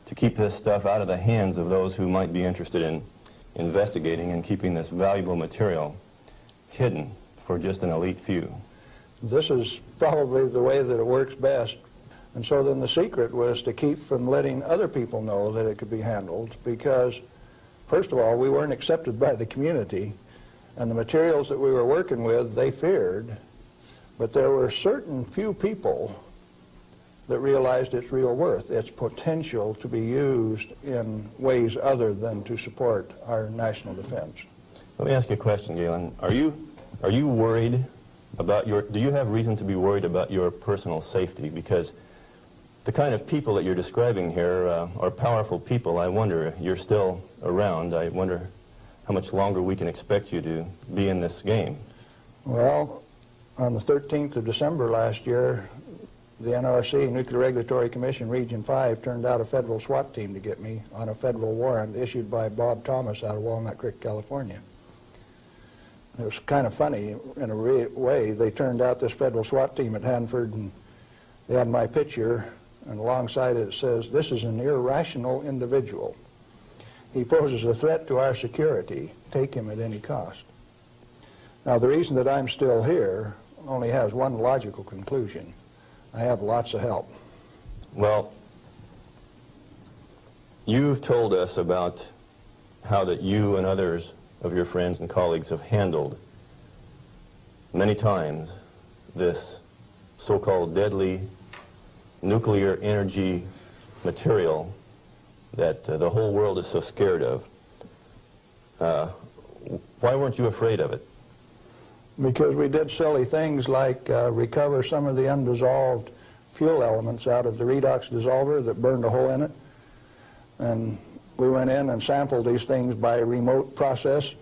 to keep this stuff out of the hands of those who might be interested in investigating and keeping this valuable material hidden for just an elite few. This is probably the way that it works best. And so then the secret was to keep from letting other people know that it could be handled, because first of all, we weren't accepted by the community, and the materials that we were working with, they feared, but there were certain few people that realized its real worth, its potential to be used in ways other than to support our national defense. Let me ask you a question, Galen. Are you worried about do you have reason to be worried about your personal safety? Because the kind of people that you're describing here are powerful people. I wonder if you're still around. I wonder how much longer we can expect you to be in this game. Well, on the 13th of December last year, the NRC, Nuclear Regulatory Commission, Region 5, turned out a federal SWAT team to get me on a federal warrant issued by Bob Thomas out of Walnut Creek, California. It was kind of funny in a way. They turned out this federal SWAT team at Hanford, and they had my picture, and alongside it says, "This is an irrational individual. He poses a threat to our security. Take him at any cost." Now, the reason that I'm still here only has one logical conclusion. I have lots of help. Well, you've told us about how that you and others of your friends and colleagues have handled many times this so-called deadly nuclear energy material that the whole world is so scared of. Why weren't you afraid of it? Because we did silly things like recover some of the undissolved fuel elements out of the redox dissolver that burned a hole in it. And we went in and sampled these things by a remote process.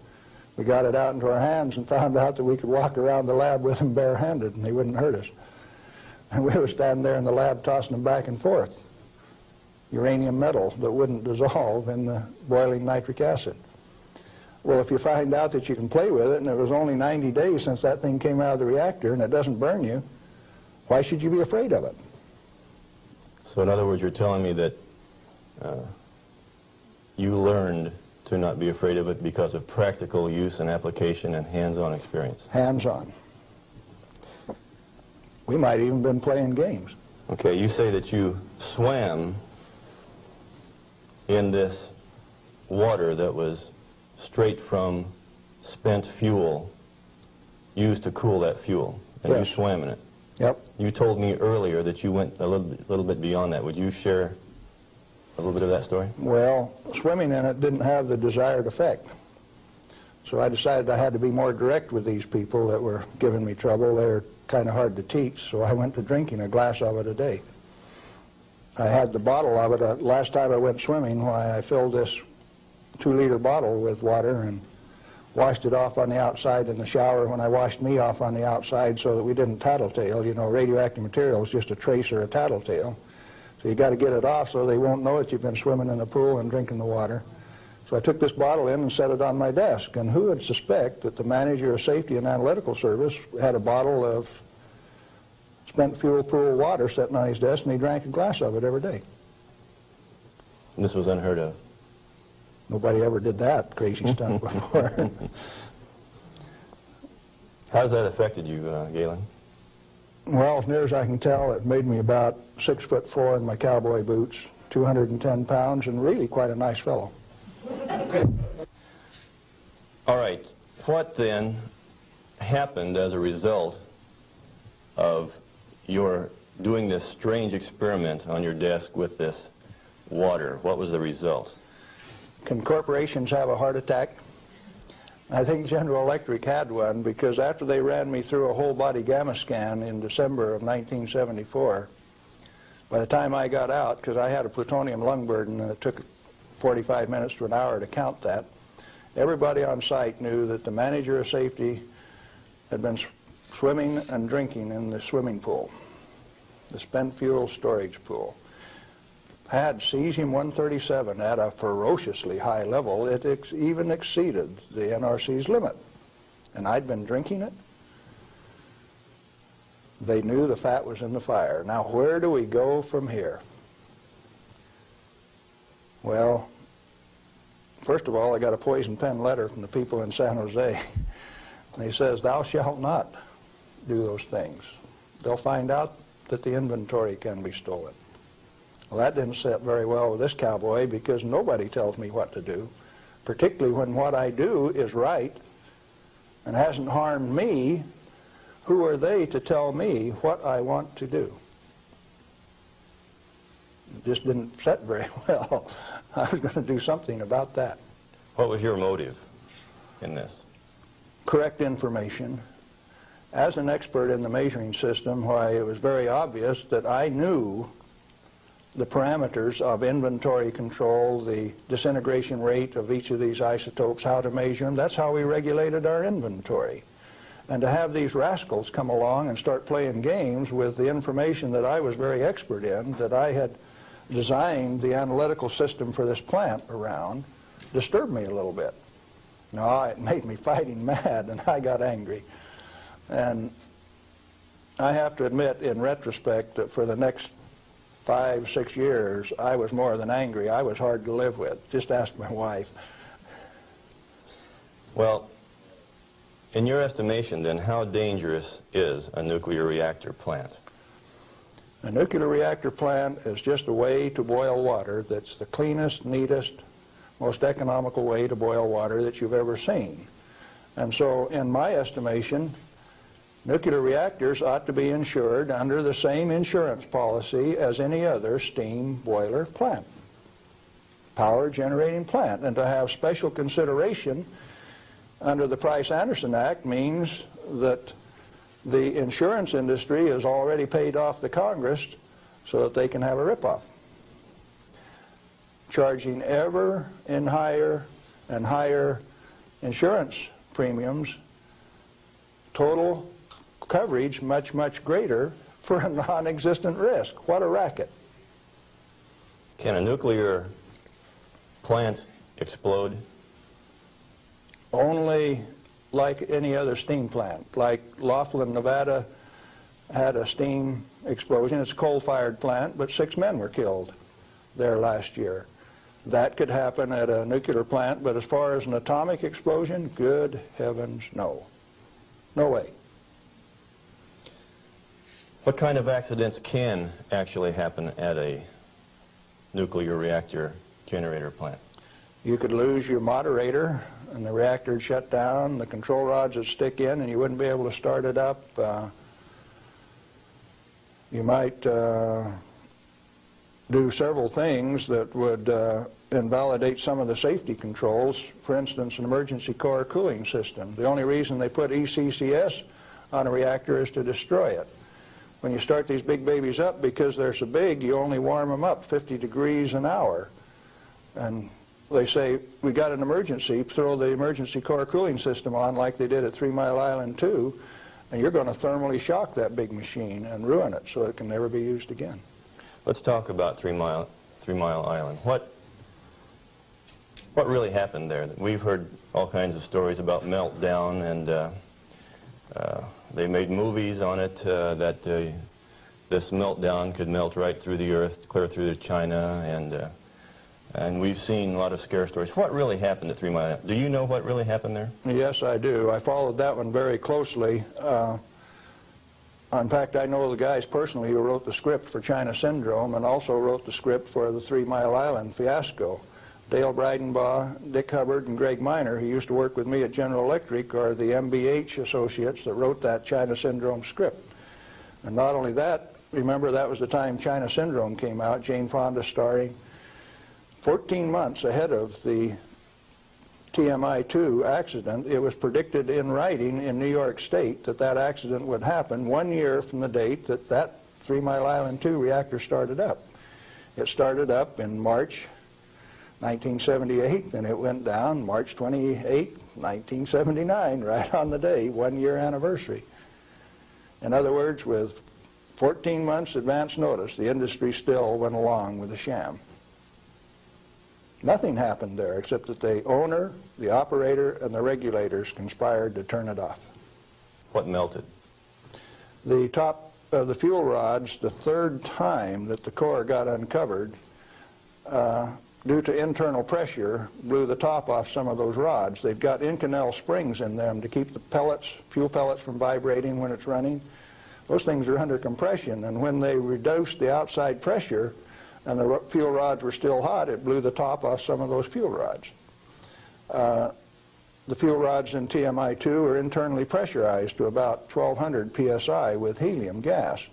We got it out into our hands and found out that we could walk around the lab with them barehanded and they wouldn't hurt us. And we were standing there in the lab tossing them back and forth. Uranium metal that wouldn't dissolve in the boiling nitric acid. Well, if you find out that you can play with it, and it was only 90 days since that thing came out of the reactor and it doesn't burn you, why should you be afraid of it? So in other words, you're telling me that you learned to not be afraid of it because of practical use and application and hands-on experience. Hands-on. We might even been playing games. Okay, you say that you swam in this water that was straight from spent fuel used to cool that fuel, and Yes. you swam in it. Yep. You told me earlier that you went a little bit beyond that. Would you share a little bit of that story? Well, swimming in it didn't have the desired effect. So I decided I had to be more direct with these people that were giving me trouble. They were kind of hard to teach, so I went to drinking a glass of it a day. I had the bottle of it. Last time I went swimming, why I filled this 2-liter bottle with water and washed it off on the outside in the shower when I washed me off on the outside so that we didn't tattletale. You know, radioactive material is just a trace or a tattletale. So you got to get it off so they won't know that you've been swimming in the pool and drinking the water. So I took this bottle in and set it on my desk. And who would suspect that the manager of safety and analytical service had a bottle of spent fuel pool water sitting on his desk, and he drank a glass of it every day. And this was unheard of. Nobody ever did that crazy stunt before. How has that affected you, Galen? Well, as near as I can tell, it made me about 6'4" in my cowboy boots, 210 pounds, and really quite a nice fellow. All right. What then happened as a result of your doing this strange experiment on your desk with this water? What was the result? Can corporations have a heart attack? I think General Electric had one, because after they ran me through a whole body gamma scan in December of 1974, by the time I got out, because I had a plutonium lung burden and it took 45 minutes to an hour to count that, everybody on site knew that the manager of safety had been swimming and drinking in the swimming pool, the spent fuel storage pool. Had cesium-137 at a ferociously high level. It even exceeded the NRC's limit. And I'd been drinking it. They knew the fat was in the fire. Now, where do we go from here? Well, first of all, I got a poison pen letter from the people in San Jose. And he says, "Thou shalt not do those things. They'll find out that the inventory can be stolen." Well, that didn't sit very well with this cowboy, because nobody tells me what to do, particularly when what I do is right and hasn't harmed me. Who are they to tell me what I want to do? It just didn't sit very well. I was going to do something about that. What was your motive in this? Correct information. As an expert in the measuring system, why, it was very obvious that I knew the parameters of inventory control, the disintegration rate of each of these isotopes, how to measure them. That's how we regulated our inventory. And to have these rascals come along and start playing games with the information that I was very expert in, that I had designed the analytical system for this plant around, disturbed me a little bit. No, it made me fighting mad, and I got angry. And I have to admit, in retrospect, that for the next 5, 6 years, I was more than angry. I was hard to live with. Just ask my wife. Well, in your estimation, then, how dangerous is a nuclear reactor plant? A nuclear reactor plant is just a way to boil water that's the cleanest, neatest, most economical way to boil water that you've ever seen. And so, in my estimation, nuclear reactors ought to be insured under the same insurance policy as any other steam boiler plant, power generating plant. And to have special consideration under the Price-Anderson Act means that the insurance industry has already paid off the Congress so that they can have a ripoff, charging ever and higher insurance premiums, total coverage much, much greater for a non-existent risk. What a racket. Can a nuclear plant explode? Only like any other steam plant. Like Laughlin, Nevada had a steam explosion. It's a coal-fired plant, but 6 men were killed there last year. That could happen at a nuclear plant, but as far as an atomic explosion, good heavens, no. No way. What kind of accidents can actually happen at a nuclear reactor generator plant? You could lose your moderator and the reactor would shut down, the control rods would stick in and you wouldn't be able to start it up. You might do several things that would invalidate some of the safety controls. For instance, an emergency core cooling system. The only reason they put ECCS on a reactor is to destroy it. When you start these big babies up, because they're so big, you only warm them up 50 degrees an hour. And they say, we got an emergency, throw the emergency core cooling system on like they did at 3 Mile Island 2, and you're going to thermally shock that big machine and ruin it so it can never be used again. Let's talk about 3 Mile Island. What really happened there? We've heard all kinds of stories about meltdown, and they made movies on it that this meltdown could melt right through the earth, clear through to China, and we've seen a lot of scare stories. What really happened at 3 Mile Island? Do you know what really happened there? Yes, I do. I followed that one very closely. In fact, I know the guys personally who wrote the script for China Syndrome and also wrote the script for the 3 Mile Island fiasco. Dale Breidenbaugh, Dick Hubbard, and Greg Miner, who used to work with me at General Electric, are the MBH associates that wrote that China Syndrome script. And not only that, remember that was the time China Syndrome came out, Jane Fonda starring. 14 months ahead of the TMI-2 accident, it was predicted in writing in New York State that that accident would happen 1 year from the date that that 3 Mile Island 2 reactor started up. It started up in March 1978, and it went down March 28, 1979, right on the day, 1 year anniversary. In other words, with 14 months advance notice, the industry still went along with the sham. Nothing happened there except that the owner, the operator, and the regulators conspired to turn it off. What melted? The top of the fuel rods, the third time that the core got uncovered, due to internal pressure, blew the top off some of those rods. They've got Inconel springs in them to keep the pellets, fuel pellets from vibrating when it's running. Those things are under compression, and when they reduced the outside pressure and the fuel rods were still hot, it blew the top off some of those fuel rods. The fuel rods in TMI-2 are internally pressurized to about 1200 psi with helium gas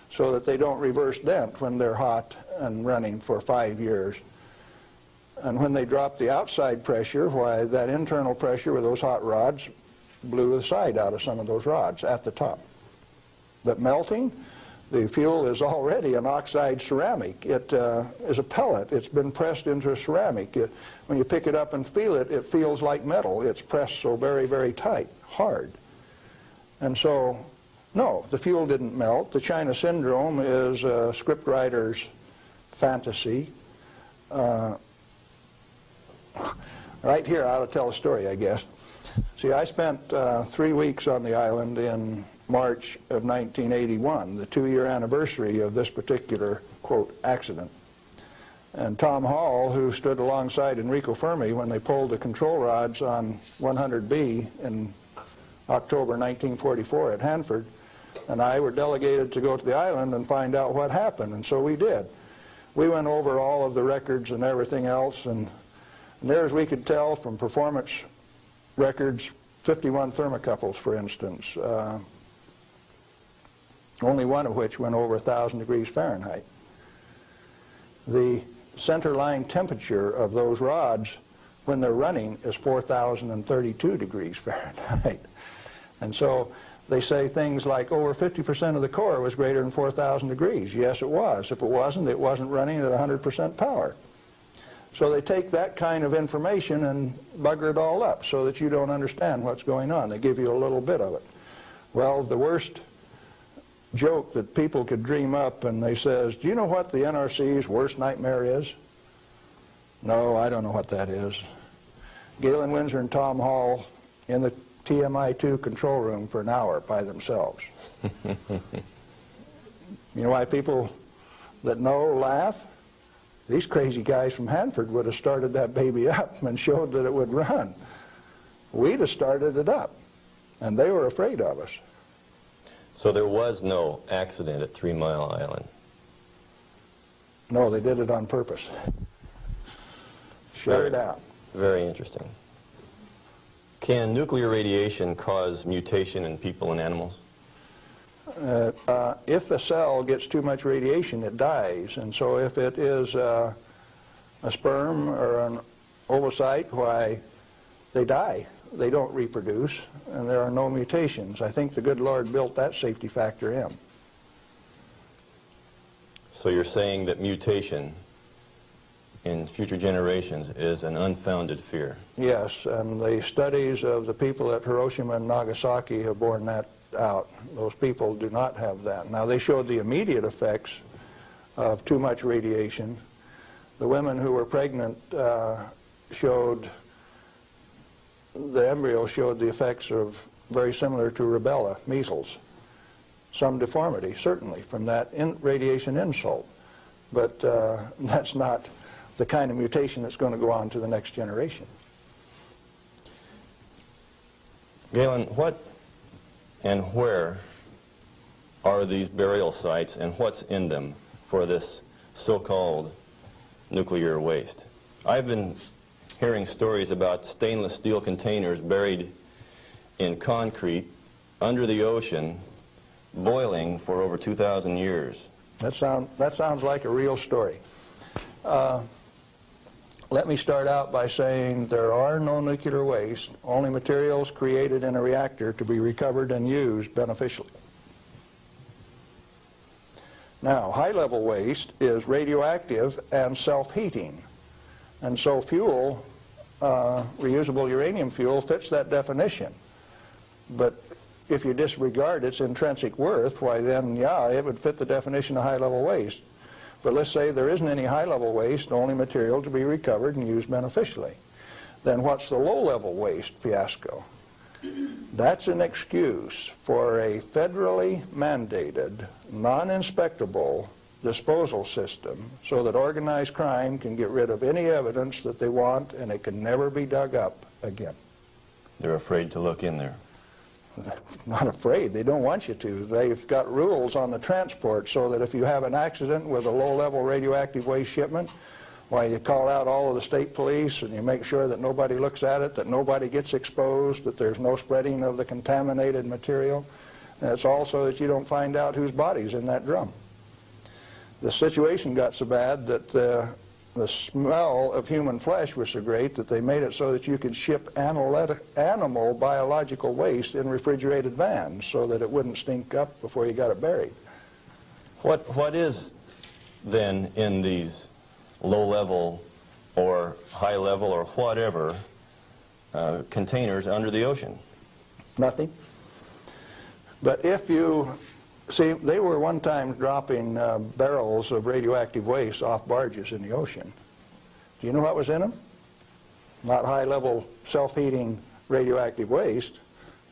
so that they don't reverse dent when they're hot and running for 5 years. And when they drop the outside pressure, why, that internal pressure with those hot rods blew the side out of some of those rods at the top. But melting, the fuel is already an oxide ceramic. It is a pellet. It's been pressed into a ceramic. When you pick it up and feel it, it feels like metal. It's pressed so very, very tight, hard. And so, no, the fuel didn't melt. The China Syndrome is a scriptwriter's fantasy. Right here, I ought to tell a story, I guess. See, I spent 3 weeks on the island in March of 1981, the 2-year anniversary of this particular, quote, accident. And Tom Hall, who stood alongside Enrico Fermi when they pulled the control rods on 100B in October 1944 at Hanford, and I were delegated to go to the island and find out what happened, and so we did. We went over all of the records and everything else, and there, as we could tell from performance records, 51 thermocouples, for instance, only one of which went over 1,000 degrees Fahrenheit. The center line temperature of those rods when they're running is 4,032 degrees Fahrenheit. And so They say things like over 50% of the core was greater than 4,000 degrees. Yes, it was. If it wasn't running at 100% power. So they take that kind of information and bugger it all up so that you don't understand what's going on. They give you a little bit of it. Well, the worst joke that people could dream up, and they says, do you know what the NRC's worst nightmare is? No, I don't know what that is. Galen, Winsor, and Tom Hall in the TMI-2 control room for an hour by themselves. You know why people that know laugh? These crazy guys from Hanford would have started that baby up and showed that it would run. We'd have started it up, and they were afraid of us. So there was no accident at 3 Mile Island? No, they did it on purpose. Shut it down. Very interesting. Can nuclear radiation cause mutation in people and animals? If a cell gets too much radiation, it dies. And so if it is a sperm or an ovocyte, why, they die. They don't reproduce, and there are no mutations. I think the good Lord built that safety factor in. So you're saying that mutation in future generations is an unfounded fear? Yes, and the studies of the people at Hiroshima and Nagasaki have borne that out. Those people do not have that. Now, they showed the immediate effects of too much radiation. The women who were pregnant showed, the embryo showed the effects of very similar to rubella, measles. Some deformity, certainly, from that radiation insult. But that's not the kind of mutation that's going to go on to the next generation. Galen, what and where are these burial sites, and what's in them for this so-called nuclear waste? I've been hearing stories about stainless steel containers buried in concrete under the ocean, boiling for over 2,000 years. That sounds like a real story. Let me start out by saying there are no nuclear waste, only materials created in a reactor to be recovered and used beneficially. Now, high-level waste is radioactive and self-heating. And so fuel, reusable uranium fuel, fits that definition. But if you disregard its intrinsic worth, why then, yeah, it would fit the definition of high-level waste. But let's say there isn't any high-level waste, only material to be recovered and used beneficially. Then what's the low-level waste fiasco? That's an excuse for a federally mandated, non-inspectable disposal system so that organized crime can get rid of any evidence that they want, and it can never be dug up again. They're afraid to look in there. Not afraid. They don't want you to. They've got rules on the transport so that if you have an accident with a low-level radioactive waste shipment, why, you call out all of the state police and you make sure that nobody looks at it, that nobody gets exposed, that there's no spreading of the contaminated material. And it's also that you don't find out whose body's in that drum. The situation got so bad that the smell of human flesh was so great that they made it so that you could ship animal biological waste in refrigerated vans so that it wouldn't stink up before you got it buried. What is then in these low-level or high-level or whatever containers under the ocean? Nothing. But if you see, they were one time dropping barrels of radioactive waste off barges in the ocean. Do you know what was in them? Not high-level self-heating radioactive waste.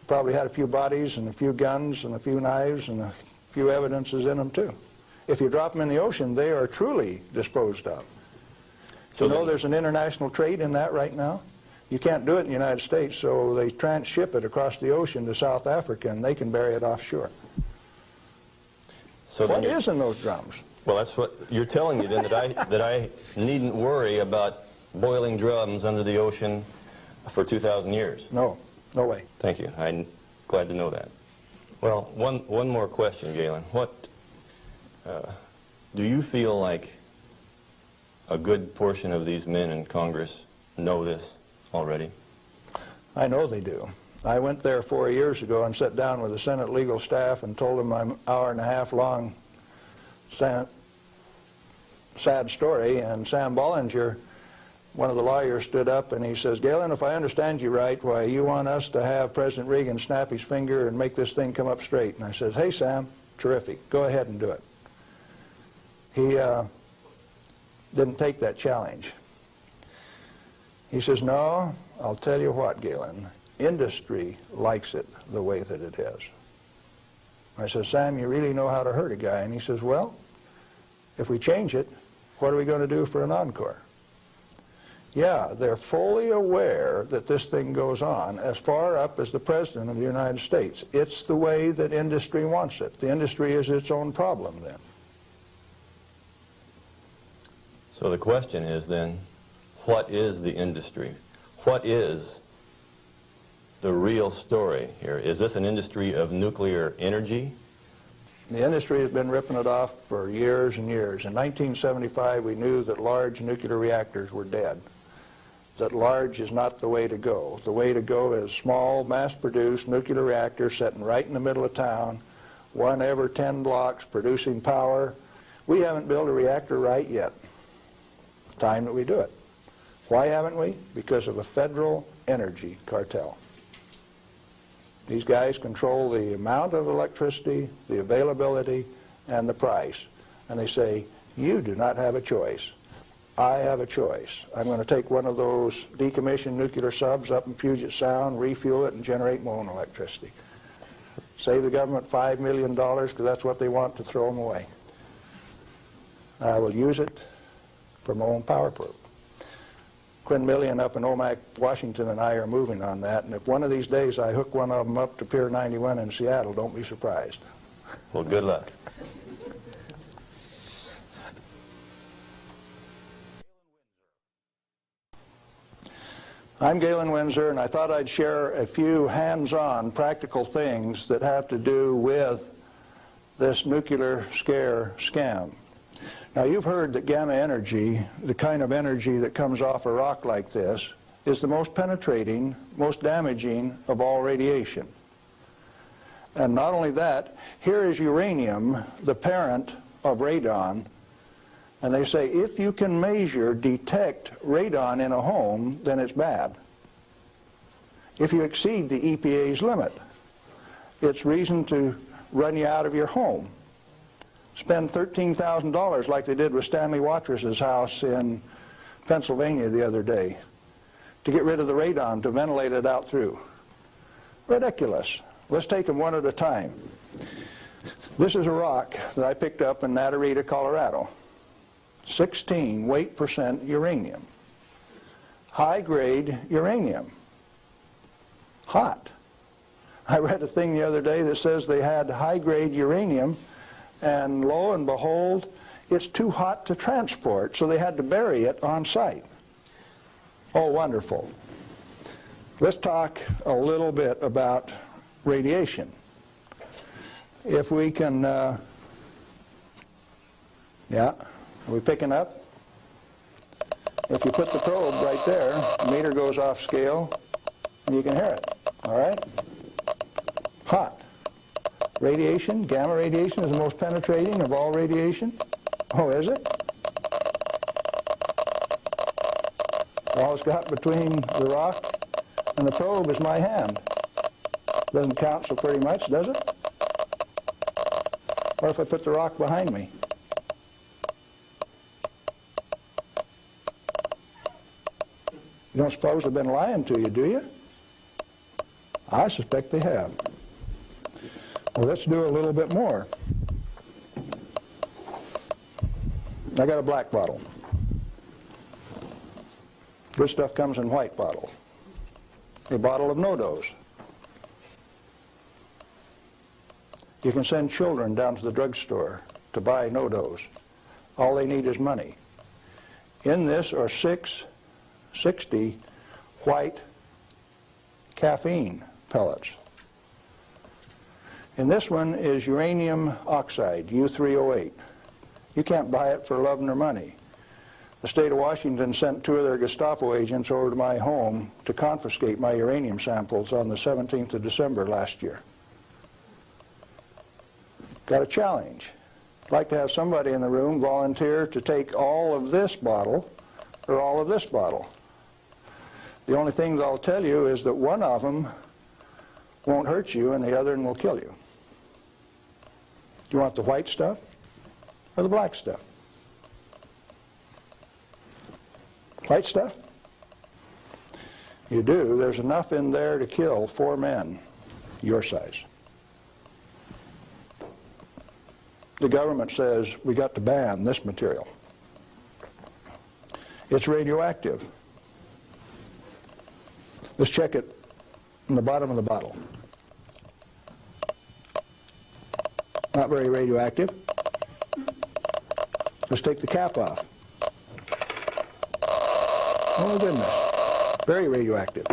Probably had a few bodies and a few guns and a few knives and a few evidences in them too. If you drop them in the ocean, they are truly disposed of. So you know there's an international trade in that right now? You can't do it in the United States, so they transship it across the ocean to South Africa, and they can bury it offshore. So what is in those drums? Well, that's what you're telling me then, that I needn't worry about boiling drums under the ocean for 2,000 years. No, no way. Thank you. I'm glad to know that. Well, one more question, Galen. What do you feel like a good portion of these men in Congress know this already? I know they do. I went there 4 years ago and sat down with the Senate legal staff and told them my hour-and-a-half long sad story, and Sam Bollinger, one of the lawyers, stood up and he says, "Galen, if I understand you right, why, you want us to have President Reagan snap his finger and make this thing come up straight." And I says, "Hey, Sam, terrific. Go ahead and do it." He didn't take that challenge. He says, "No, I'll tell you what, Galen, industry likes it the way that it is." I said, "Sam, you really know how to hurt a guy." And he says, "Well, if we change it, what are we going to do for an encore?" Yeah, they're fully aware that this thing goes on as far up as the President of the United States. It's the way that industry wants it. The industry is its own problem then. So the question is then, what is the industry? What is the real story here? Is this an industry of nuclear energy? The industry has been ripping it off for years and years. In 1975, we knew that large nuclear reactors were dead, that large is not the way to go. The way to go is small, mass-produced nuclear reactors sitting right in the middle of town, one every 10 blocks, producing power. We haven't built a reactor right yet. It's time that we do it. Why haven't we? Because of a federal energy cartel. These guys control the amount of electricity, the availability, and the price. And they say, you do not have a choice. I have a choice. I'm going to take one of those decommissioned nuclear subs up in Puget Sound, refuel it, and generate my own electricity. Save the government $5 million because that's what they want to throw them away. I will use it for my own power plant. Quinn Millian up in Omak, Washington, and I are moving on that, and if one of these days I hook one of them up to Pier 91 in Seattle, don't be surprised. Well, good luck. I'm Galen Winsor, and I thought I'd share a few hands-on practical things that have to do with this nuclear scare scam. Now, you've heard that gamma energy, the kind of energy that comes off a rock like this, is the most penetrating, most damaging of all radiation. And not only that, here is uranium, the parent of radon, and they say if you can measure, detect radon in a home, then it's bad. If you exceed the EPA's limit, it's reason to run you out of your home. Spend $13,000 like they did with Stanley Watrous' house in Pennsylvania the other day to get rid of the radon, to ventilate it out through. Ridiculous. Let's take them one at a time. This is a rock that I picked up in Natarita, Colorado. 16 weight percent uranium. High-grade uranium. Hot. I read a thing the other day that says they had high-grade uranium, and lo and behold, it's too hot to transport, so they had to bury it on site. Oh, wonderful. Let's talk a little bit about radiation. If we can, yeah, are we picking up? If you put the probe right there, the meter goes off scale, and you can hear it, all right? Hot. Radiation, gamma radiation is the most penetrating of all radiation. Oh, is it? All it's got between the rock and the probe is my hand. Doesn't count so pretty much, does it? What if I put the rock behind me? You don't suppose they've been lying to you, do you? I suspect they have. Well, let's do a little bit more. I got a black bottle. This stuff comes in white bottle. A bottle of no-dose. You can send children down to the drugstore to buy no-dose. All they need is money. In this are 660 white caffeine pellets. And this one is uranium oxide, U3O8. You can't buy it for love nor money. the state of Washington sent 2 of their Gestapo agents over to my home to confiscate my uranium samples on the 17th of December last year. Got a challenge. I'd like to have somebody in the room volunteer to take all of this bottle or all of this bottle. The only thing I'll tell you is that one of them won't hurt you and the other one will kill you. Do you want the white stuff or the black stuff? White stuff? You do. There's enough in there to kill 4 men your size. The government says we got to ban this material. It's radioactive. Let's check it in the bottom of the bottle. Not very radioactive. Let's take the cap off. Oh goodness, very radioactive.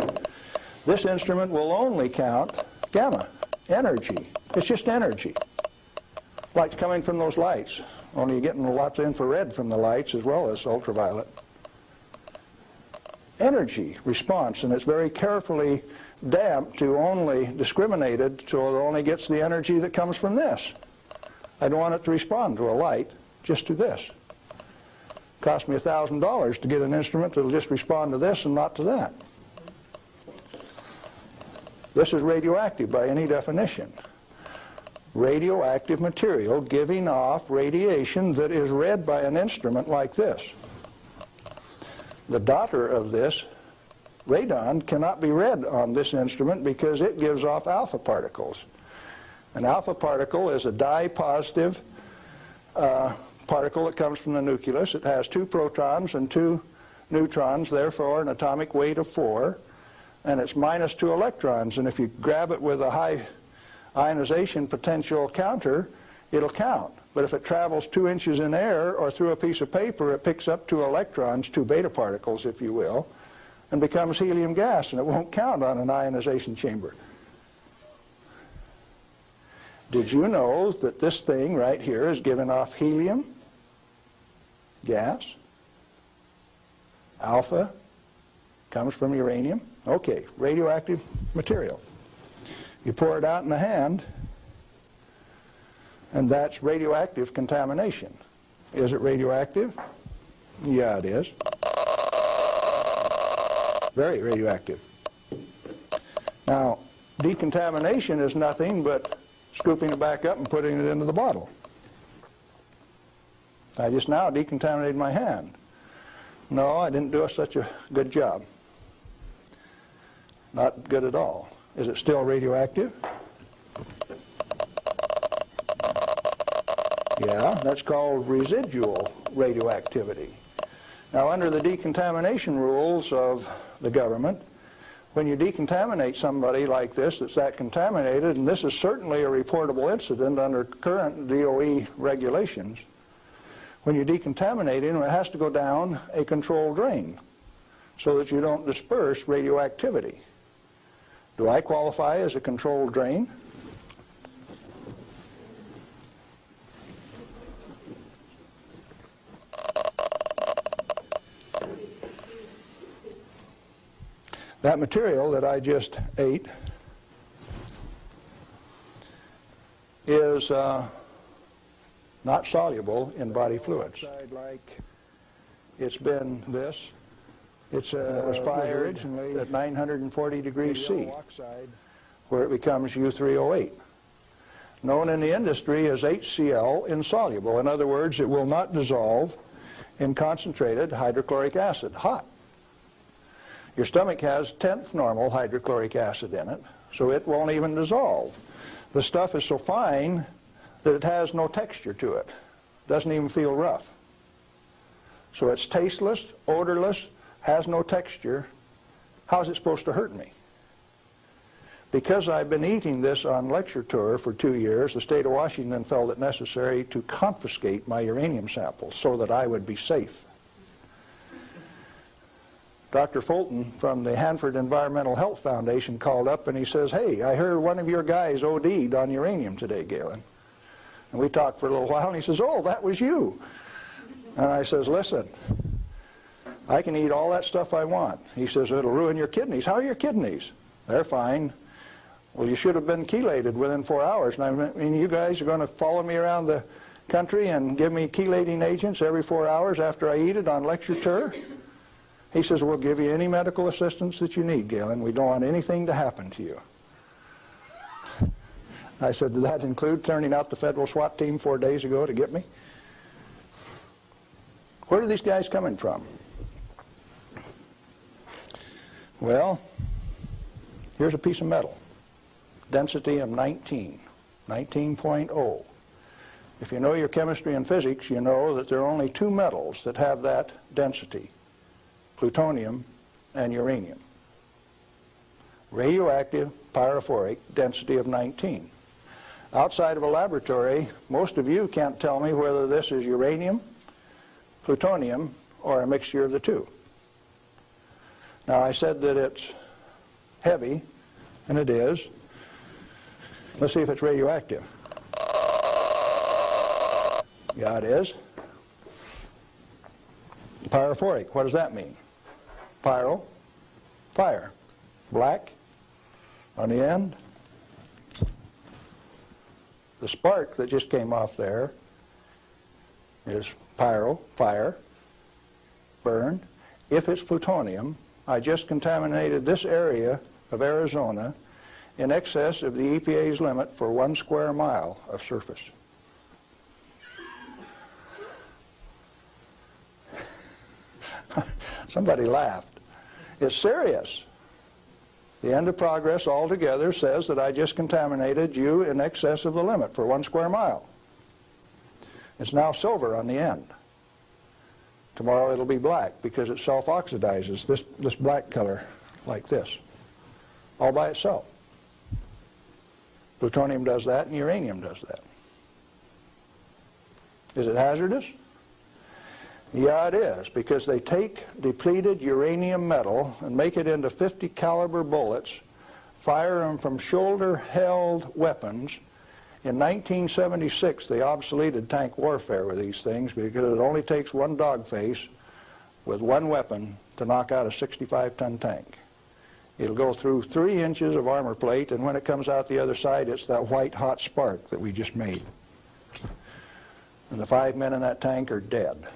This instrument will only count gamma, energy. It's just energy. Light's coming from those lights, only you're getting lots of infrared from the lights as well as ultraviolet. Energy response, and it's very carefully damped to only discriminated so it only gets the energy that comes from this. I don't want it to respond to a light, just to this. Cost me $1,000 to get an instrument that will just respond to this and not to that. This is radioactive by any definition. Radioactive material giving off radiation that is read by an instrument like this. The daughter of this, radon, cannot be read on this instrument because it gives off alpha particles. An alpha particle is a dye-positive particle that comes from the nucleus. It has 2 protons and 2 neutrons, therefore an atomic weight of 4, and it's minus 2 electrons. And if you grab it with a high ionization potential counter, it'll count. But if it travels 2 inches in air or through a piece of paper, it picks up 2 electrons, 2 beta particles, if you will, and becomes helium gas, and it won't count on an ionization chamber. Did you know that this thing right here is giving off helium gas? Alpha comes from uranium. Okay, radioactive material. You pour it out in the hand, and that's radioactive contamination. Is it radioactive? Yeah, it is. Very radioactive. Now, decontamination is nothing but scooping it back up and putting it into the bottle. I just now decontaminated my hand. No, I didn't do such a good job. Not good at all. Is it still radioactive? Yeah, that's called residual radioactivity. Now, under the decontamination rules of the government, when you decontaminate somebody like this that's that contaminated, and this is certainly a reportable incident under current DOE regulations, when you decontaminate him, it has to go down a controlled drain so that you don't disperse radioactivity. Do I qualify as a controlled drain? That material that I just ate is not soluble in body fluids. Like it's been this. It was fired originally at 940 degrees C, where it becomes U3O8. Known in the industry as HCl insoluble. In other words, it will not dissolve in concentrated hydrochloric acid, hot. Your stomach has 10th normal hydrochloric acid in it, so it won't even dissolve. The stuff is so fine that it has no texture to it. Doesn't even feel rough. So it's tasteless, odorless, has no texture. How is it supposed to hurt me? Because I've been eating this on lecture tour for 2 years, the state of Washington felt it necessary to confiscate my uranium samples so that I would be safe. Dr. Fulton from the Hanford Environmental Health Foundation called up and he says, "Hey, I heard one of your guys OD'd on uranium today, Galen." And we talked for a little while and he says, "Oh, that was you." And I says, "Listen, I can eat all that stuff I want. He says, it'll ruin your kidneys. How are your kidneys? They're fine. Well, you should have been chelated within 4 hours. And I mean, you guys are going to follow me around the country and give me chelating agents every 4 hours after I eat it on lecture tour? He says, we'll give you any medical assistance that you need, Galen. We don't want anything to happen to you. I said, did that include turning out the federal SWAT team 4 days ago to get me? Where are these guys coming from? Well, here's a piece of metal. Density of 19.0. If you know your chemistry and physics, you know that there are only two metals that have that density: plutonium and uranium. Radioactive, pyrophoric, density of 19. Outside of a laboratory, most of you can't tell me whether this is uranium, plutonium, or a mixture of the two. Now, I said that it's heavy, and it is. Let's see if it's radioactive. Yeah, it is. Pyrophoric, what does that mean? Pyro, fire. Black on the end. The spark that just came off there is pyro, fire, burn. If it's plutonium, I just contaminated this area of Arizona in excess of the EPA's limit for 1 square mile of surface. Somebody laughed. It's serious. The end of progress altogether says that I just contaminated you in excess of the limit for 1 square mile. It's now silver on the end. Tomorrow it'll be black because it self-oxidizes, this black color, like this, all by itself. Plutonium does that and uranium does that. Is it hazardous? Yeah, it is, because they take depleted uranium metal and make it into 50 caliber bullets, fire them from shoulder-held weapons. In 1976, they obsoleted tank warfare with these things because it only takes one dog face with one weapon to knock out a 65-ton tank. It'll go through 3 inches of armor plate, and when it comes out the other side, it's that white hot spark that we just made. And the 5 men in that tank are dead,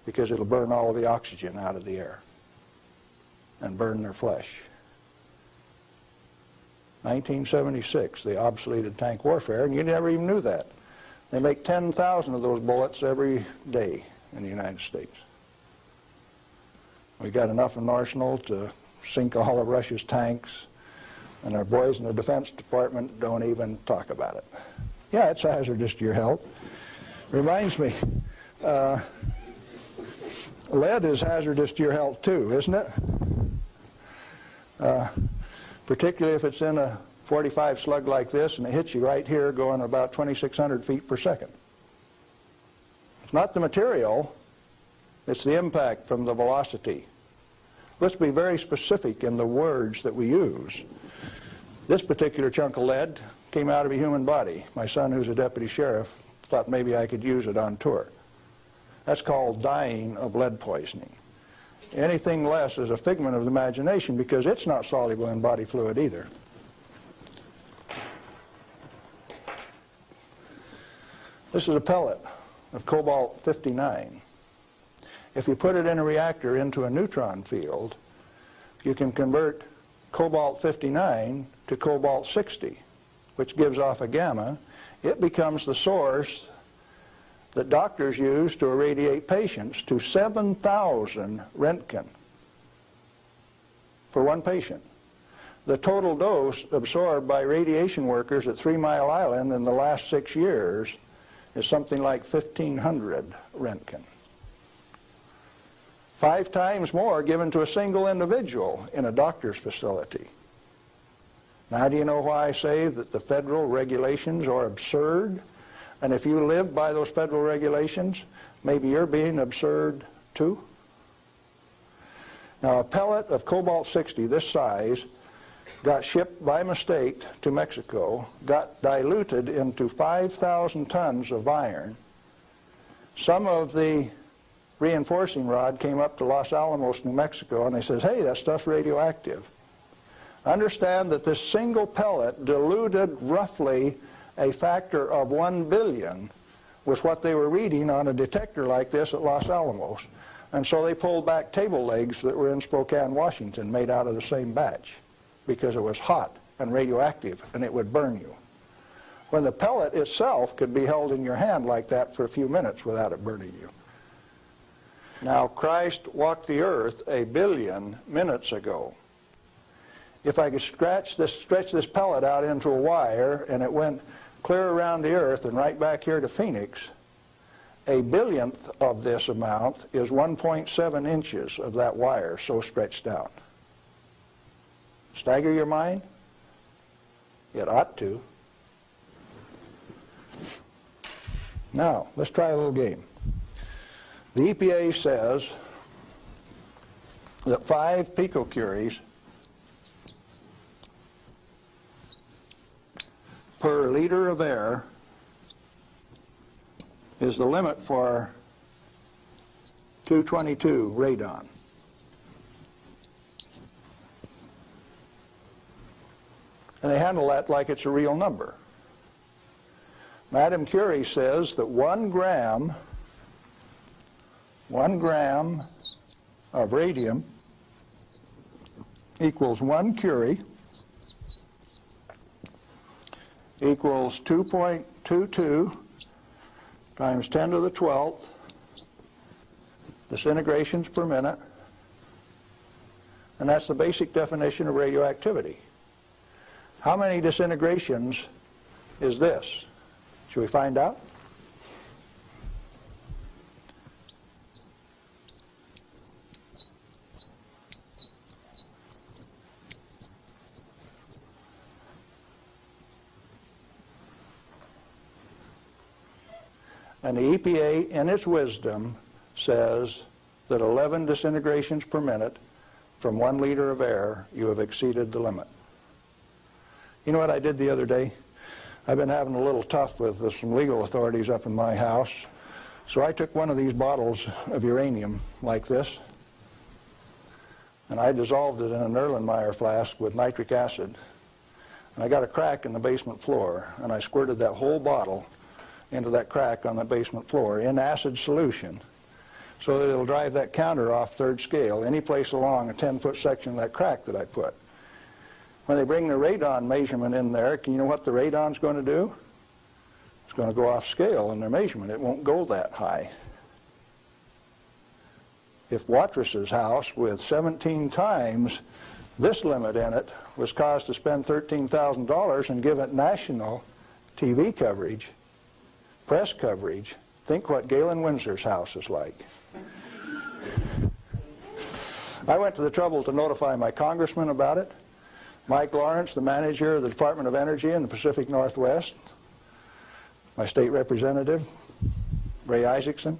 because it'll burn all of the oxygen out of the air and burn their flesh. 1976, they obsoleted tank warfare, and you never even knew that. They make 10,000 of those bullets every day in the United States. We got enough in arsenal to sink all of Russia's tanks, and our boys in the Defense Department don't even talk about it. Yeah, it's hazardous to your health. Reminds me, lead is hazardous to your health too, isn't it? Particularly if it's in a 45 slug like this and it hits you right here going about 2,600 feet per second. It's not the material, it's the impact from the velocity. Let's be very specific in the words that we use. This particular chunk of lead came out of a human body. My son, who's a deputy sheriff, thought maybe I could use it on tour. That's called dying of lead poisoning. Anything less is a figment of the imagination because it's not soluble in body fluid either. This is a pellet of cobalt-59. If you put it in a reactor into a neutron field, you can convert cobalt-59 to cobalt-60, which gives off a gamma. It becomes the source that doctors use to irradiate patients to 7,000 Roentgen for one patient. The total dose absorbed by radiation workers at 3 Mile Island in the last 6 years is something like 1,500 Roentgen. 5 times more given to a single individual in a doctor's facility. Now, do you know why I say that the federal regulations are absurd? And if you live by those federal regulations, maybe you're being absurd too? Now, a pellet of cobalt-60 this size got shipped by mistake to Mexico, got diluted into 5,000 tons of iron. Some of the reinforcing rod came up to Los Alamos, New Mexico, and they says, hey, that stuff's radioactive. Understand that this single pellet diluted roughly a factor of 1 billion was what they were reading on a detector like this at Los Alamos. And so they pulled back table legs that were in Spokane, Washington, made out of the same batch, because it was hot and radioactive and it would burn you. When the pellet itself could be held in your hand like that for a few minutes without it burning you. Now, Christ walked the earth 1 billion minutes ago. If I could stretch this pellet out into a wire and it went clear around the earth and right back here to Phoenix, 1 billionth of this amount is 1.7 inches of that wire so stretched out. Stagger your mind? It ought to. Now, let's try a little game. The EPA says that 5 picocuries per liter of air is the limit for 222 radon. And they handle that like it's a real number. Madame Curie says that 1 gram of radium equals 1 curie equals 2.22 times 10 to the 12th disintegrations per minute, and that's the basic definition of radioactivity. How many disintegrations is this? Should we find out? And the EPA, in its wisdom, says that 11 disintegrations per minute from 1 liter of air, you have exceeded the limit. You know what I did the other day? I've been having a little tough with some legal authorities up in my house. So I took one of these bottles of uranium like this, and I dissolved it in an Erlenmeyer flask with nitric acid. And I got a crack in the basement floor, and I squirted that whole bottle into that crack on the basement floor in acid solution so that it'll drive that counter off 3rd scale any place along a 10-foot section of that crack that I put. When they bring the radon measurement in there, you know what the radon's going to do? It's going to go off scale in their measurement. It won't go that high. If Watrous' house with 17 times this limit in it was caused to spend $13,000 and give it national TV coverage, press coverage, think what Galen Winsor's house is like. I went to the trouble to notify my congressman about it. Mike Lawrence, the manager of the Department of Energy in the Pacific Northwest, my state representative, Ray Isaacson,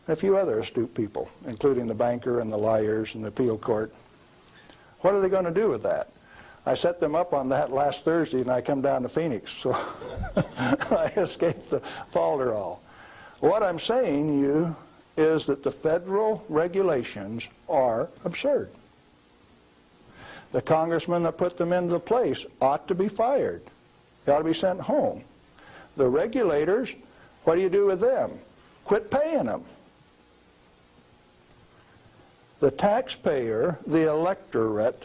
and a few other astute people, including the banker and the lawyers and the appeal court. What are they going to do with that? I set them up on that last Thursday, and I come down to Phoenix, so I escaped the falderall. What I'm saying to you is that the federal regulations are absurd. The congressman that put them into place ought to be fired. They ought to be sent home. The regulators, what do you do with them? Quit paying them. The taxpayer, the electorate,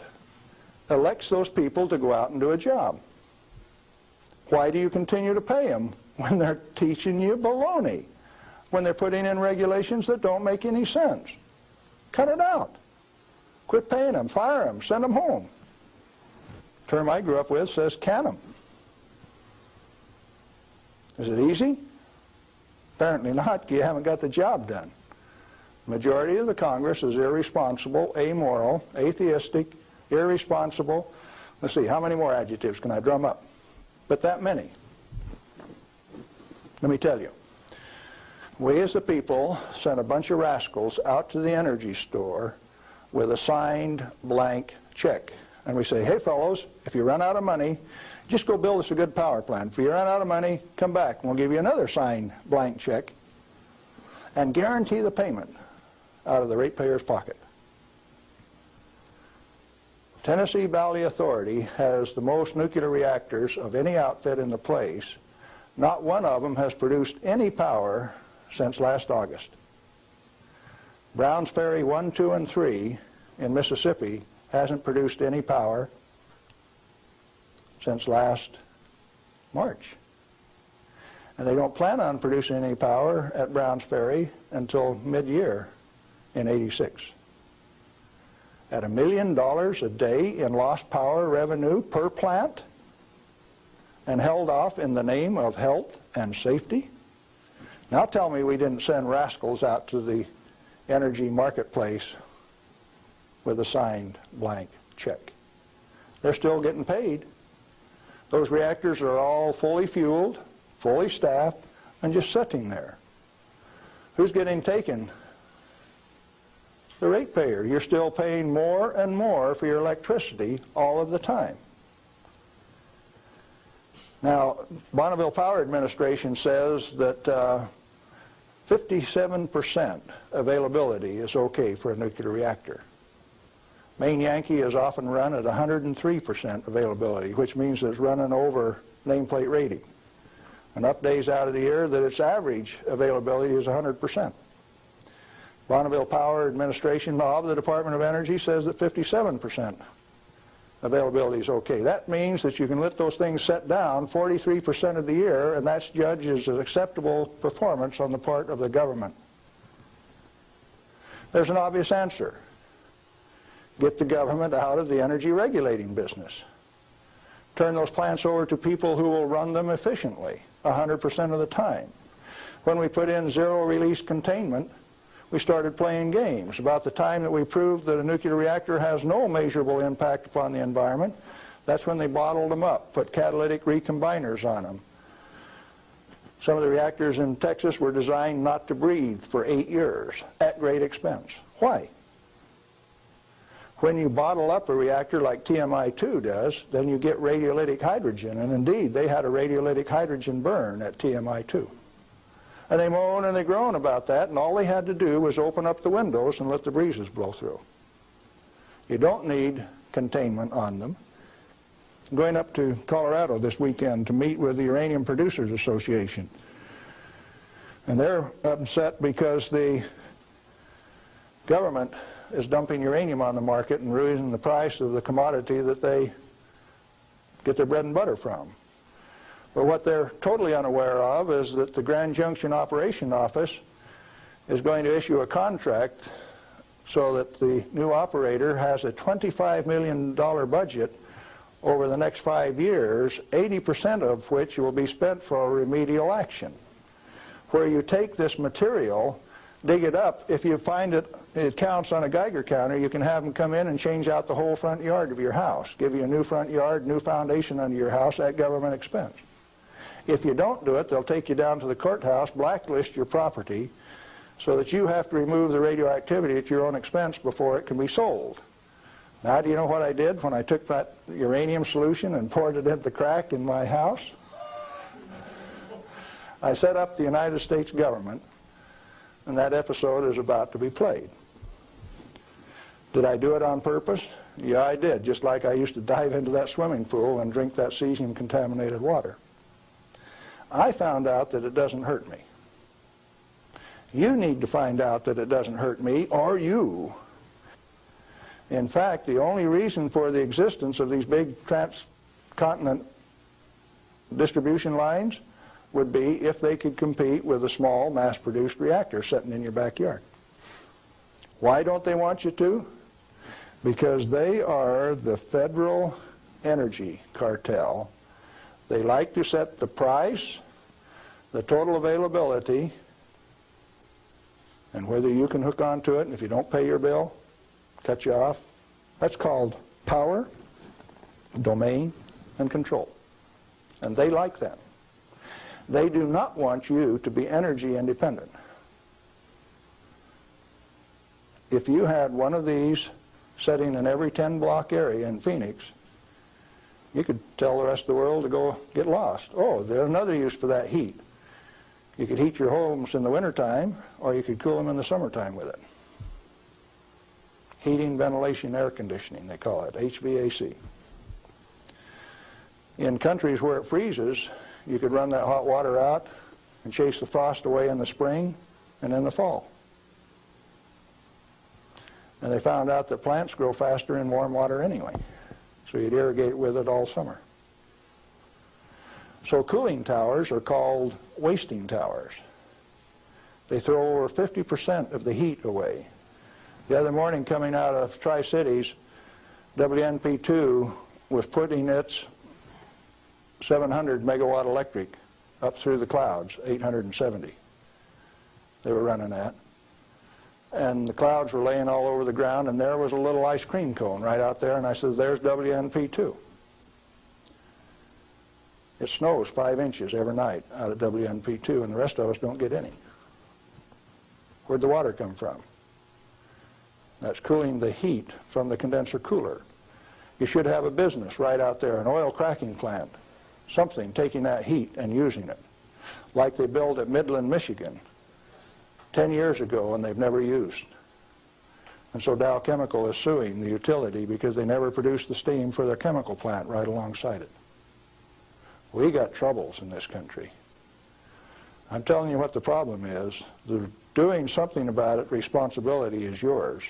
elects those people to go out and do a job. Why do you continue to pay them when they're teaching you baloney? When they're putting in regulations that don't make any sense? Cut it out. Quit paying them, fire them, send them home. The term I grew up with says can them. Is it easy? Apparently not. You haven't got the job done. The majority of the Congress is irresponsible, amoral, atheistic, irresponsible. Let's see, how many more adjectives can I drum up? But that many. Let me tell you. We as the people sent a bunch of rascals out to the energy store with a signed blank check. And we say, hey fellows, if you run out of money, just go build us a good power plant. If you run out of money, come back and we'll give you another signed blank check and guarantee the payment out of the ratepayer's pocket. Tennessee Valley Authority has the most nuclear reactors of any outfit in the place. Not one of them has produced any power since last August. Browns Ferry 1, 2, and 3 in Mississippi hasn't produced any power since last March. And they don't plan on producing any power at Browns Ferry until mid-year in '86. At $1 million a day in lost power revenue per plant, and held off in the name of health and safety? Now tell me we didn't send rascals out to the energy marketplace with a signed blank check. They're still getting paid. Those reactors are all fully fueled, fully staffed, and just sitting there. Who's getting taken? The ratepayer. You're still paying more and more for your electricity all of the time. Now, Bonneville Power Administration says that 57% availability is okay for a nuclear reactor. Maine Yankee is often run at 103% availability, which means it's running over nameplate rating. Enough days out of the year that its average availability is 100%. Bonneville Power Administration of the Department of Energy says that 57% availability is okay. That means that you can let those things set down 43% of the year, and that's judged as an acceptable performance on the part of the government. There's an obvious answer. Get the government out of the energy regulating business. Turn those plants over to people who will run them efficiently 100% of the time. When we put in zero-release containment, we started playing games. About the time that we proved that a nuclear reactor has no measurable impact upon the environment, that's when they bottled them up, put catalytic recombiners on them. Some of the reactors in Texas were designed not to breathe for 8 years at great expense. Why? When you bottle up a reactor like TMI-2 does, then you get radiolytic hydrogen, and indeed they had a radiolytic hydrogen burn at TMI-2. And they moan and they groan about that, and all they had to do was open up the windows and let the breezes blow through. You don't need containment on them. I'm going up to Colorado this weekend to meet with the Uranium Producers Association. And they're upset because the government is dumping uranium on the market and raising the price of the commodity that they get their bread and butter from. But what they're totally unaware of is that the Grand Junction Operation Office is going to issue a contract so that the new operator has a $25 million budget over the next 5 years, 80% of which will be spent for remedial action. Where you take this material, dig it up, if you find it counts on a Geiger counter, you can have them come in and change out the whole front yard of your house, give you a new front yard, new foundation under your house at government expense. If you don't do it, they'll take you down to the courthouse, blacklist your property, so that you have to remove the radioactivity at your own expense before it can be sold. Now, do you know what I did when I took that uranium solution and poured it into the crack in my house? I set up the United States government, and that episode is about to be played. Did I do it on purpose? Yeah, I did, just like I used to dive into that swimming pool and drink that cesium-contaminated water. I found out that it doesn't hurt me. You need to find out that it doesn't hurt me, or you. In fact, the only reason for the existence of these big transcontinent distribution lines would be if they could compete with a small mass-produced reactor sitting in your backyard. Why don't they want you to? Because they are the federal energy cartel. They like to set the price, the total availability, and whether you can hook onto it, and if you don't pay your bill, cut you off. That's called power, domain, and control. And they like that. They do not want you to be energy independent. If you had one of these sitting in every 10-block area in Phoenix, you could tell the rest of the world to go get lost. Oh, there's another use for that heat. You could heat your homes in the wintertime, or you could cool them in the summertime with it. heating, ventilation, air conditioning, they call it, HVAC. In countries where it freezes, you could run that hot water out and chase the frost away in the spring and in the fall. And they found out that plants grow faster in warm water anyway, so you'd irrigate with it all summer. So cooling towers are called wasting towers. They throw over 50% of the heat away. The other morning, coming out of Tri-Cities, WNP2 was putting its 700 megawatt electric up through the clouds, 870 they were running at. And the clouds were laying all over the ground, and there was a little ice cream cone right out there, and I said, there's WNP2. It snows 5 inches every night out of WNP2, and the rest of us don't get any. Where'd the water come from? That's cooling the heat from the condenser cooler. You should have a business right out there, an oil cracking plant, something taking that heat and using it, like they built at Midland, Michigan 10 years ago and they've never used. And so Dow Chemical is suing the utility because they never produced the steam for their chemical plant right alongside it. We got troubles in this country. I'm telling you what the problem is. Doing something about it, responsibility is yours.